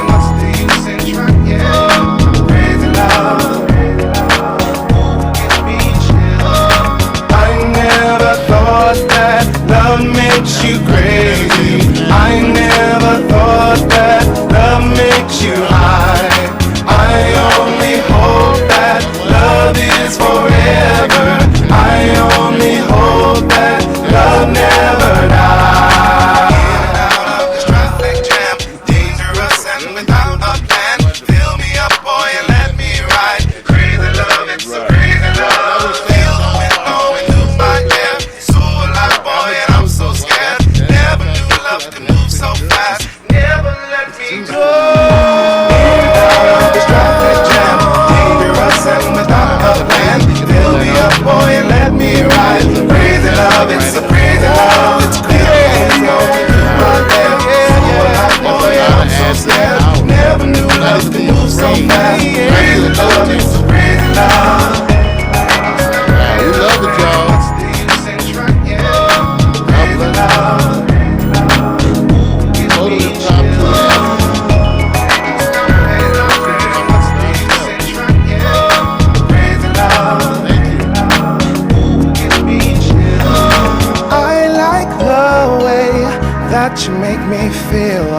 Speaker 8: What's the use in trying? Crazy love. Give me chills. I never thought that love makes you crazy. I never thought that love makes you high. I only hope that love is forever. I only hope that love never dies. In and out of this traffic jam, dangerous and without a plan. Fill me up, boy, and let me ride. Crazy love, it's a crazy love. Feel the wind blowing through my hair. So alive, boy, and I'm so scared. Never knew love could move so fast. Never let me go. In and out of this traffic jam, dangerous and without a plan. Fill me up, boy, and let me ride. Crazy love, it's a crazy love. It's crazy going through my head. So alive, boy, and I'm so scared. Never knew love could move so fast. Crazy love, it's a crazy love.
Speaker 2: We love it, y'all.
Speaker 8: What's the use in trying? Crazy love. Give
Speaker 2: Go to
Speaker 8: me
Speaker 2: the top
Speaker 8: chills. What's the use in trying? Crazy love.
Speaker 2: Thank you.
Speaker 8: Give me chills. I like the way that you make me feel.